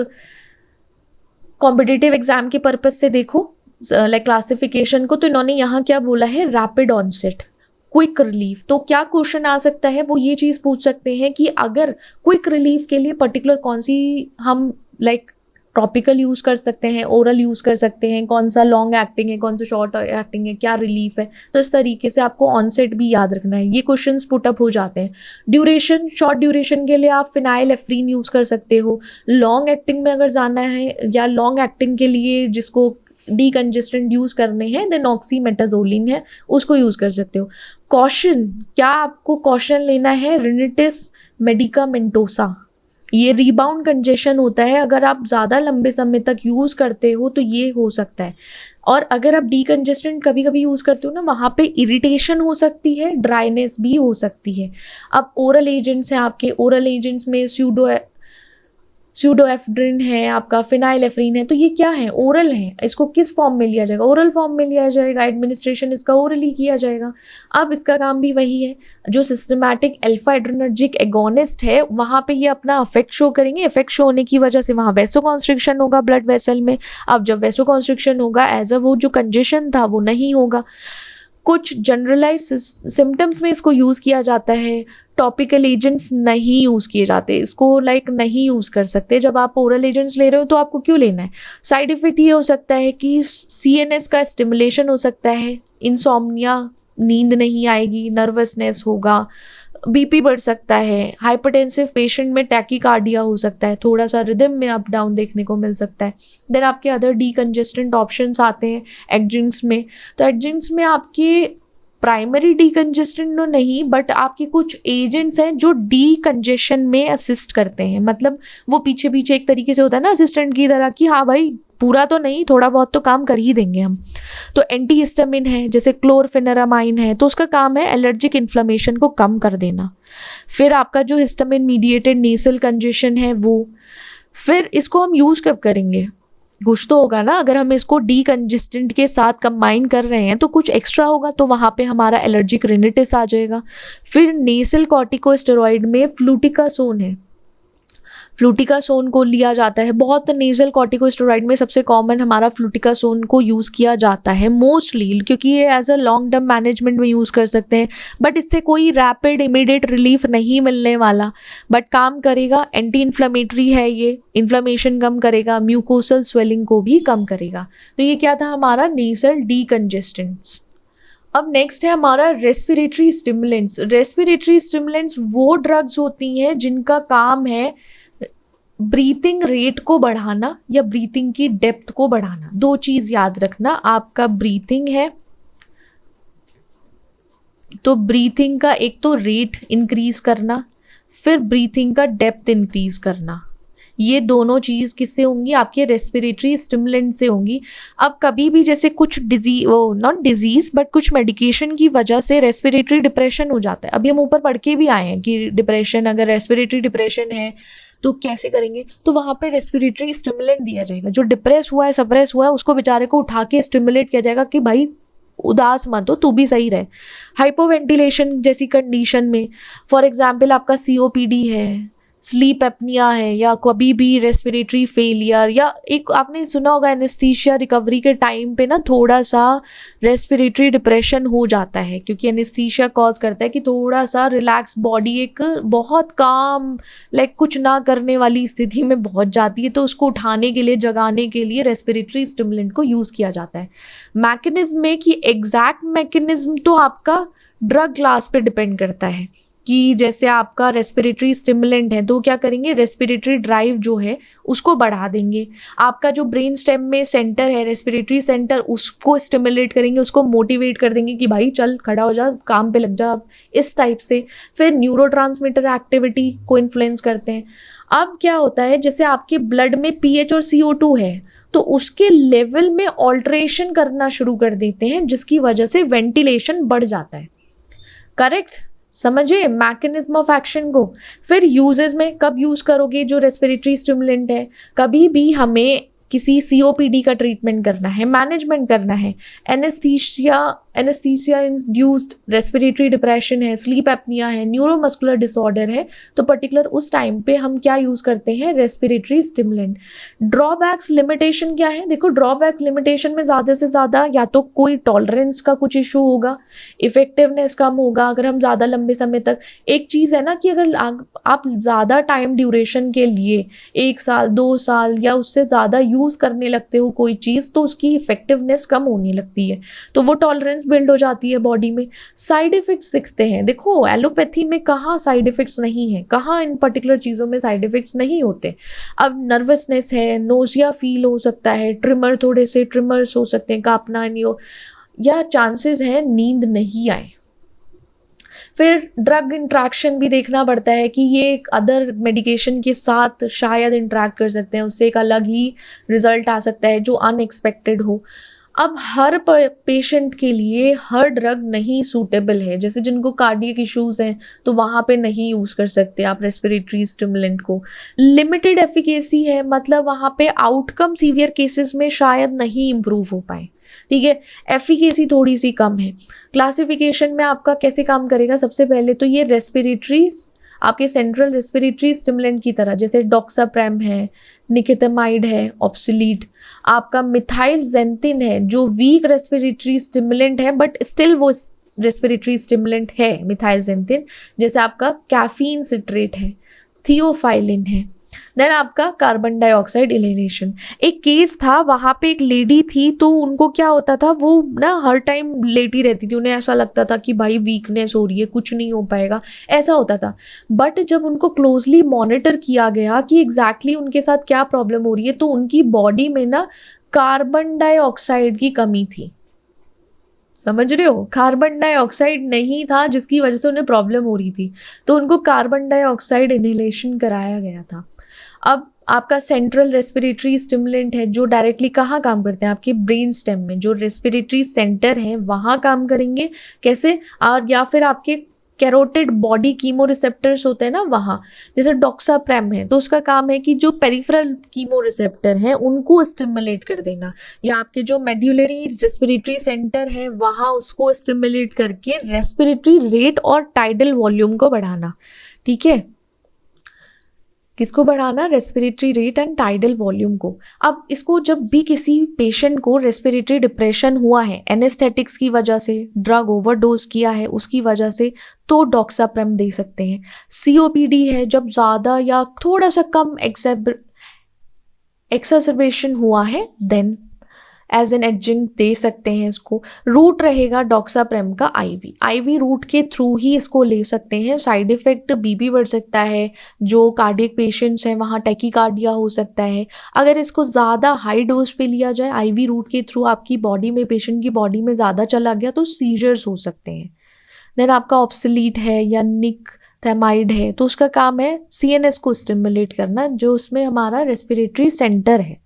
कॉम्पिटिटिव एग्जाम के पर्पज से देखो, लाइक क्लासिफिकेशन को, तो इन्होंने यहाँ क्या बोला है, रैपिड ऑनसेट, क्विक रिलीफ। तो क्या क्वेश्चन आ सकता है, वो ये चीज़ पूछ सकते हैं कि अगर क्विक रिलीफ के लिए पर्टिकुलर कौन सी हम लाइक टॉपिकल यूज़ कर सकते हैं, ओरल यूज़ कर सकते हैं, कौन सा लॉन्ग एक्टिंग है, कौन सा शॉर्ट एक्टिंग है, क्या रिलीफ है। तो इस तरीके से आपको ऑनसेट भी याद रखना है। ये क्वेश्चंस पुटअप हो जाते हैं। ड्यूरेशन, शॉर्ट ड्यूरेशन के लिए आप फिनाइलेफ्रीन यूज़ कर सकते हो। लॉन्ग एक्टिंग में अगर जाना है, या लॉन्ग एक्टिंग के लिए जिसको डीकंजेस्टेंट यूज़ करने हैं, देन ऑक्सीमेटाज़ोलिन है, उसको यूज़ कर सकते हो। कॉशन, क्या आपको कॉशन लेना है, रिनिटिस मेडिकामेंटोसा, ये रिबाउंड कंजेशन होता है, अगर आप ज़्यादा लंबे समय तक यूज़ करते हो तो ये हो सकता है। और अगर आप डीकंजेस्टेंट कभी कभी यूज़ करते हो ना, वहाँ पे इरिटेशन हो सकती है, ड्राइनेस भी हो सकती है। अब ओरल एजेंट्स हैं आपके, ओरल एजेंट्स में स्यूडोएफ्ड्रिन है, आपका फिनाइलेफ्रीन है, तो ये क्या है, ओरल है। इसको किस फॉर्म में लिया जाएगा, ओरल फॉर्म में लिया जाएगा, एडमिनिस्ट्रेशन इसका ओरली किया जाएगा। अब इसका काम भी वही है, जो सिस्टमैटिक अल्फा एड्रेनर्जिक एगोनिस्ट है, वहाँ पे ये अपना इफेक्ट शो करेंगे। इफेक्ट शो होने की वजह से वहाँ वैसो कॉन्स्ट्रिक्शन होगा ब्लड वेसल में। अब जब वैसो कॉन्स्ट्रिक्शन होगा, एज अ वो जो कंजेशन था वो नहीं होगा। कुछ जनरलाइज सिम्टम्स में इसको यूज़ किया जाता है। टॉपिकल एजेंट्स नहीं यूज़ किए जाते, इसको लाइक नहीं यूज़ कर सकते। जब आप ओरल एजेंट्स ले रहे हो तो आपको क्यों लेना है। साइड इफ़ेक्ट ये हो सकता है कि CNS का स्टिमुलेशन हो सकता है, इंसोम्निया, नींद नहीं आएगी, नर्वसनेस होगा, BP बढ़ सकता है, हाइपरटेंसिव पेशेंट में टैकीकार्डिया हो सकता है, थोड़ा सा रिदम में अप डाउन देखने को मिल सकता है। देन आपके अदर डीकंजेस्टेंट ऑप्शंस आते हैं एडजंक्ट्स में। तो एडजंक्ट्स में आपके प्राइमरी डीकंजेस्टेंट तो नहीं, बट आपके कुछ एजेंट्स हैं जो डीकंजेशन में असिस्ट करते हैं। मतलब वो पीछे पीछे एक तरीके से होता है ना असिस्टेंट की तरह, कि हाँ भाई पूरा तो नहीं, थोड़ा बहुत तो काम कर ही देंगे हम। तो एंटीहिस्टामिन है, जैसे क्लोरफेनेरामाइन है, तो उसका काम है एलर्जिक इन्फ्लेमेशन को कम कर देना। फिर आपका जो हिस्टामिन मीडिएटेड नेसल कंजेशन है वो, फिर इसको हम यूज़ कब करेंगे? कुछ तो होगा ना, अगर हम इसको डीकंजेस्टेंट के साथ कंबाइन कर रहे हैं तो कुछ एक्स्ट्रा होगा, तो वहाँ पे हमारा एलर्जिक रिनिटिस आ जाएगा। फिर नेसल कॉर्टिकोस्टेरॉइड में फ्लूटिकासोन है, फ्लूटिकासोन को लिया जाता है बहुत। नेजल कॉर्टिकोस्टेरॉइड में सबसे कॉमन हमारा फ्लूटिकासोन को यूज़ किया जाता है मोस्टली, क्योंकि ये as a long term management में यूज़ कर सकते हैं, बट इससे कोई रैपिड इमीडिएट रिलीफ नहीं मिलने वाला, बट काम करेगा। एंटी इन्फ्लेमेटरी है, ये इन्फ्लेमेशन कम करेगा, म्यूकोसल स्वेलिंग को भी कम करेगा। तो ये क्या था हमारा नेजल डीकंजेस्टेंट्स। अब नेक्स्ट है हमारा रेस्पिरेटरी स्टिमुलेंट्स। रेस्पिरेटरी स्टिमुलेंट्स वो ड्रग्स होती हैं जिनका काम है ब्रीथिंग रेट को बढ़ाना या ब्रीथिंग की डेप्थ को बढ़ाना। दो चीज़ याद रखना, आपका ब्रीथिंग है तो ब्रीथिंग का एक तो रेट इंक्रीज करना, फिर ब्रीथिंग का डेप्थ इंक्रीज करना। ये दोनों चीज़ किससे होंगी? आपके रेस्पिरेटरी स्टिमुलेंट से होंगी। अब कभी भी जैसे कुछ नॉट डिजीज़ बट कुछ मेडिकेशन की वजह से रेस्पिरेटरी डिप्रेशन हो जाता है। अभी हम ऊपर पढ़ के भी आए हैं कि डिप्रेशन, अगर रेस्पिरेटरी डिप्रेशन है तो कैसे करेंगे, तो वहाँ पे रेस्पिरेटरी स्टिमुलेंट दिया जाएगा। जो डिप्रेस हुआ है, सप्रेस हुआ है, उसको बेचारे को उठा के स्टिमुलेट किया जाएगा कि भाई उदास मत हो, तू भी सही रहे। हाइपोवेंटिलेशन जैसी कंडीशन में, फॉर एग्जाम्पल आपका COPD है, स्लीप एपनिया है, या कभी भी रेस्पिरेटरी फेलियर, या एक आपने सुना होगा एनेस्थीसिया रिकवरी के टाइम पे ना थोड़ा सा रेस्पिरेटरी डिप्रेशन हो जाता है, क्योंकि एनेस्थीसिया कॉज करता है कि थोड़ा सा रिलैक्स बॉडी एक बहुत काम लाइक कुछ ना करने वाली स्थिति में पहुंच जाती है, तो उसको उठाने के लिए, जगाने के लिए रेस्पिरेटरी स्टिमुलेंट को यूज़ किया जाता है। मैकेनिज्म में कि एग्जैक्ट मैकेनिज्म तो आपका ड्रग क्लास पे डिपेंड करता है, कि जैसे आपका रेस्पिरेटरी स्टिमुलेंट है तो क्या करेंगे, रेस्पिरेटरी ड्राइव जो है उसको बढ़ा देंगे। आपका जो ब्रेन स्टेम में सेंटर है, रेस्पिरेटरी सेंटर, उसको स्टिमुलेट करेंगे, उसको मोटिवेट कर देंगे कि भाई चल खड़ा हो जा, काम पे लग जा, इस टाइप से। फिर न्यूरोट्रांसमीटर एक्टिविटी को इन्फ्लुएंस करते हैं। अब क्या होता है, जैसे आपके ब्लड में pH और CO2 है तो उसके लेवल में ऑल्ट्रेशन करना शुरू कर देते हैं, जिसकी वजह से वेंटिलेशन बढ़ जाता है। करेक्ट, समझे मैकेनिज्म ऑफ एक्शन को। फिर यूजेस में कब यूज़ करोगे जो रेस्पिरेटरी स्टिमुलेंट है? कभी भी हमें किसी COPD का ट्रीटमेंट करना है, मैनेजमेंट करना है, एनेस्थीसिया इंड्यूस्ड रेस्पिरेटरी डिप्रेशन है, स्लीप एपनिया है, न्यूरोमस्कुलर डिसऑर्डर है, तो पर्टिकुलर उस टाइम पे हम क्या यूज़ करते हैं, रेस्पिरेटरी स्टिमुलेंट। ड्रॉबैक्स लिमिटेशन क्या है? देखो ड्रॉबैक लिमिटेशन में ज़्यादा से ज़्यादा या तो कोई टॉलरेंस का कुछ इशू होगा, इफेक्टिवनेस कम होगा अगर हम ज़्यादा लंबे समय तक। एक चीज़ है ना कि अगर आप ज़्यादा टाइम ड्यूरेशन के लिए 1 साल 2 साल या उससे ज़्यादा यूज़ करने लगते हो कोई चीज़, तो उसकी इफेक्टिवनेस कम होने लगती है, तो वो टॉलरेंस बिल्ड हो जाती है बॉडी में। साइड इफेक्ट्स दिखते हैं, देखो एलोपैथी में कहाँ साइड इफेक्ट्स नहीं है, कहाँ इन पर्टिकुलर चीज़ों में साइड इफेक्ट्स नहीं होते। अब नर्वसनेस है, नोजिया फील हो सकता है, ट्रिमर, थोड़े से ट्रिमर्स हो सकते हैं, कांपना नहीं हो, या चांसेस है नींद नहीं आए। फिर ड्रग इंट्रैक्शन भी देखना पड़ता है कि ये एक अदर मेडिकेशन के साथ शायद इंट्रैक्ट कर सकते हैं, उससे एक अलग ही रिजल्ट आ सकता है जो अनएक्सपेक्टेड हो। अब हर पेशेंट के लिए हर ड्रग नहीं सूटेबल है, जैसे जिनको कार्डियक इश्यूज हैं तो वहाँ पे नहीं यूज़ कर सकते आप रेस्पिरेटरी स्टिमुलेंट को। लिमिटेड एफिकेसी है, मतलब वहाँ पे आउटकम सीवियर केसेस में शायद नहीं इम्प्रूव हो पाए, ठीक है, एफिकेसी थोड़ी सी कम है। क्लासिफिकेशन में आपका कैसे काम करेगा, सबसे पहले तो ये रेस्पिरेटरी आपके सेंट्रल रेस्पिरेटरी स्टिमुलेंट की तरह, जैसे डॉक्साप्रैम है, निकेतमाइड है, ऑब्सोलीट। आपका मिथाइलजेंथिन है जो वीक रेस्पिरेटरी स्टिमुलेंट है बट स्टिल वो रेस्पिरेटरी स्टिमुलेंट है मिथाइलजेंथिन, जैसे आपका कैफीन सिट्रेट है, थियोफाइलिन है। देन आपका कार्बन डाइऑक्साइड इनहेलेशन। एक केस था, वहाँ पे एक लेडी थी, तो उनको क्या होता था, वो ना हर टाइम लेटी रहती थी, उन्हें ऐसा लगता था कि भाई वीकनेस हो रही है, कुछ नहीं हो पाएगा, ऐसा होता था। बट जब उनको क्लोजली मॉनिटर किया गया कि एग्जैक्टली उनके साथ क्या प्रॉब्लम हो रही है, तो उनकी बॉडी में ना कार्बन डाइऑक्साइड की कमी थी। समझ रहे हो, कार्बन डाइऑक्साइड नहीं था जिसकी वजह से उन्हें प्रॉब्लम हो रही थी, तो उनको कार्बन डाइऑक्साइड इनहेलेशन कराया गया था। अब आपका सेंट्रल रेस्पिरेटरी स्टिमुलेंट है जो डायरेक्टली कहाँ काम करते हैं, आपके ब्रेन स्टेम में जो रेस्पिरेटरी सेंटर है वहाँ काम करेंगे। कैसे? और या फिर आपके कैरोटिड बॉडी कीमो रिसेप्टर्स होते हैं ना वहाँ, जैसे डॉक्साप्रेम है तो उसका काम है कि जो पेरिफेरल कीमो रिसेप्टर हैं उनको स्टिमुलेट कर देना, या आपके जो मेड्यूलरी रेस्पिरेटरी सेंटर है वहाँ उसको स्टिमुलेट करके रेस्पिरेटरी रेट और टाइडल वॉल्यूम को बढ़ाना। ठीक है, किसको बढ़ाना? Respiratory rate and tidal volume को। अब इसको जब भी किसी पेशेंट को रेस्पिरेटरी डिप्रेशन हुआ है एनेस्थेटिक्स की वजह से, ड्रग ओवरडोज किया है उसकी वजह से, तो डॉक्साप्रेम दे सकते हैं। सीओपीडी है जब ज़्यादा या थोड़ा सा कम एक्सर्बेशन हुआ है देन एज एन एडजंक्ट दे सकते हैं इसको। रूट रहेगा डॉक्साप्रेम का आईवी रूट के थ्रू ही इसको ले सकते हैं। साइड इफेक्ट बीपी बढ़ सकता है, जो कार्डियक पेशेंट्स हैं वहाँ टैकीकार्डिया हो सकता है। अगर इसको ज़्यादा हाई डोज पे लिया जाए आईवी रूट के थ्रू आपकी बॉडी में, पेशेंट की बॉडी में ज़्यादा चला गया तो सीजर्स हो सकते हैं। देन आपका ऑप्सलीट है या निकथेमाइड है तो उसका काम है सीएनएस को स्टिमुलेट करना, जो उसमें हमारा रेस्पिरेटरी सेंटर है,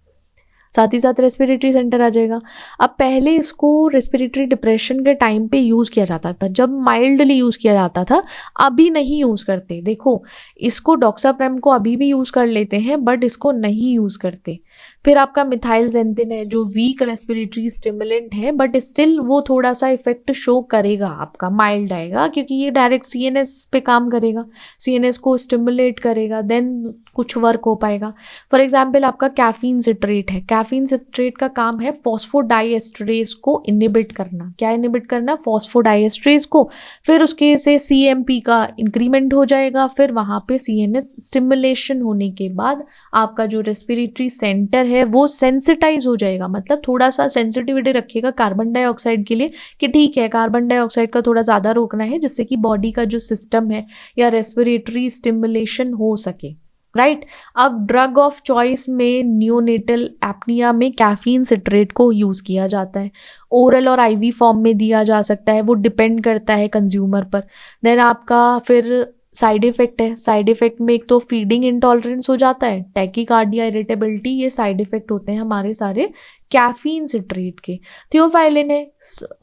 साथ ही साथ रेस्पिरेटरी सेंटर आ जाएगा। अब पहले इसको रेस्पिरेटरी डिप्रेशन के टाइम पे यूज़ किया जाता था, जब माइल्डली यूज़ किया जाता था, अभी नहीं यूज़ करते। देखो इसको डॉक्साप्रेम को अभी भी यूज़ कर लेते हैं बट इसको नहीं यूज़ करते। फिर आपका मिथाइलजेंथिन है जो वीक रेस्पिरेटरी स्टिमुलेंट है बट स्टिल वो थोड़ा सा इफेक्ट शो करेगा, आपका माइल्ड आएगा क्योंकि ये डायरेक्ट सीएनएस पे काम करेगा, सीएनएस को स्टिमुलेट करेगा, देन कुछ वर्क हो पाएगा। फॉर एग्जाम्पल आपका कैफीन सिट्रेट है, कैफीन सिट्रेट का काम है फॉस्फोडाइएस्टरेज को इनहिबिट करना। क्या इनहिबिट करना? फॉस्फोडाइएस्टरेज को। फिर उसके से सीएमपी का इंक्रीमेंट हो जाएगा, फिर वहाँ पे सीएनएस स्टिमुलेशन होने के बाद आपका जो रेस्पिरेटरी सेंटर है वो सेंसिटाइज हो जाएगा, मतलब थोड़ा सा सेंसिटिविटी रखेगा कार्बन डाइऑक्साइड के लिए कि ठीक है कार्बन डाइऑक्साइड का थोड़ा ज़्यादा रोकना है जिससे कि बॉडी का जो सिस्टम है या रेस्पिरेटरी स्टिमुलेशन हो सके। राइट। अब ड्रग ऑफ चॉइस में न्यूनेटल एपनिया में कैफीन सिट्रेट को यूज़ किया जाता है, ओरल और आईवी फॉर्म में दिया जा सकता है, वो डिपेंड करता है कंज्यूमर पर। देन आपका फिर साइड इफेक्ट है, साइड इफेक्ट में एक तो फीडिंग इंटॉलरेंस हो जाता है, टैकीकार्डिया, इरिटेबिलिटी, ये साइड इफेक्ट होते हैं हमारे सारे कैफीन सिट्रेट के। थियोफाइलिन है,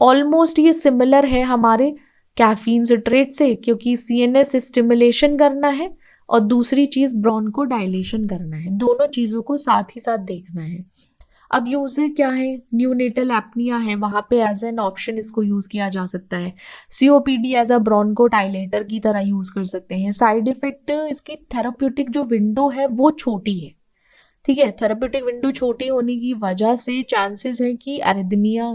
ऑलमोस्ट ये सिमिलर है हमारे कैफीन सिट्रेट से क्योंकि सीएनएस स्टिमुलेशन करना है और दूसरी चीज़ ब्रोंको डायलेशन करना है, दोनों चीज़ों को साथ ही साथ देखना है। अब यूज़र क्या है? न्यूनेटल एपनिया है, वहाँ पे एज एन ऑप्शन इसको यूज़ किया जा सकता है। COPD as a bronchodilator की तरह यूज़ कर सकते हैं। साइड इफेक्ट, इसकी थेराप्यूटिक जो विंडो है वो छोटी है, ठीक है। थेराप्यूटिक विंडो छोटी होने की वजह से चांसेस है कि एरिथमिया,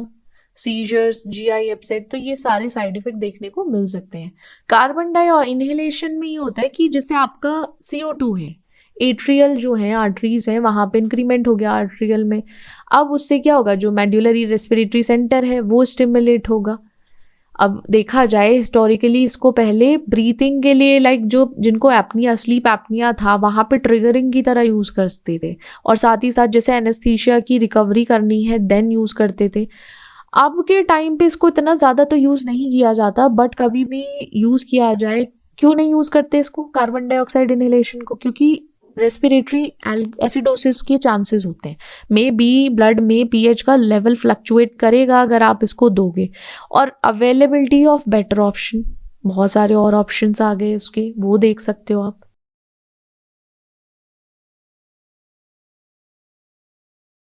सीजर्स, जीआई अपसेट, तो ये सारे साइड इफेक्ट देखने को मिल सकते हैं। कार्बन डाई इनहेलेशन में ये होता है कि जैसे आपका CO2 है, एट्रियल जो है आर्टरीज है वहाँ पे इंक्रीमेंट हो गया आर्टरियल में, अब उससे क्या होगा, जो मेड्यूलरी रेस्पिरेटरी सेंटर है वो स्टिमुलेट होगा। अब देखा जाए हिस्टोरिकली इसको पहले ब्रीथिंग के लिए जो जिनको एपनिया, स्लीप एपनिया था वहाँ पे ट्रिगरिंग की तरह यूज़ करते थे, और साथ ही साथ जैसे एनेस्थीसिया की रिकवरी करनी है देन यूज़ करते थे। अब के टाइम पे इसको इतना ज़्यादा तो यूज़ नहीं किया जाता, बट कभी भी यूज़ किया जाए, क्यों नहीं यूज़ करते इसको, कार्बन डाइऑक्साइड इनहेलेशन को? क्योंकि रेस्पिरेटरी एसिडोसिस के चांसेस होते हैं, मे बी ब्लड में पीएच का लेवल फ्लक्चुएट करेगा अगर आप इसको दोगे। और अवेलेबिलिटी ऑफ बेटर ऑप्शन, बहुत सारे और ऑप्शंस आ गए उसके, वो देख सकते हो आप।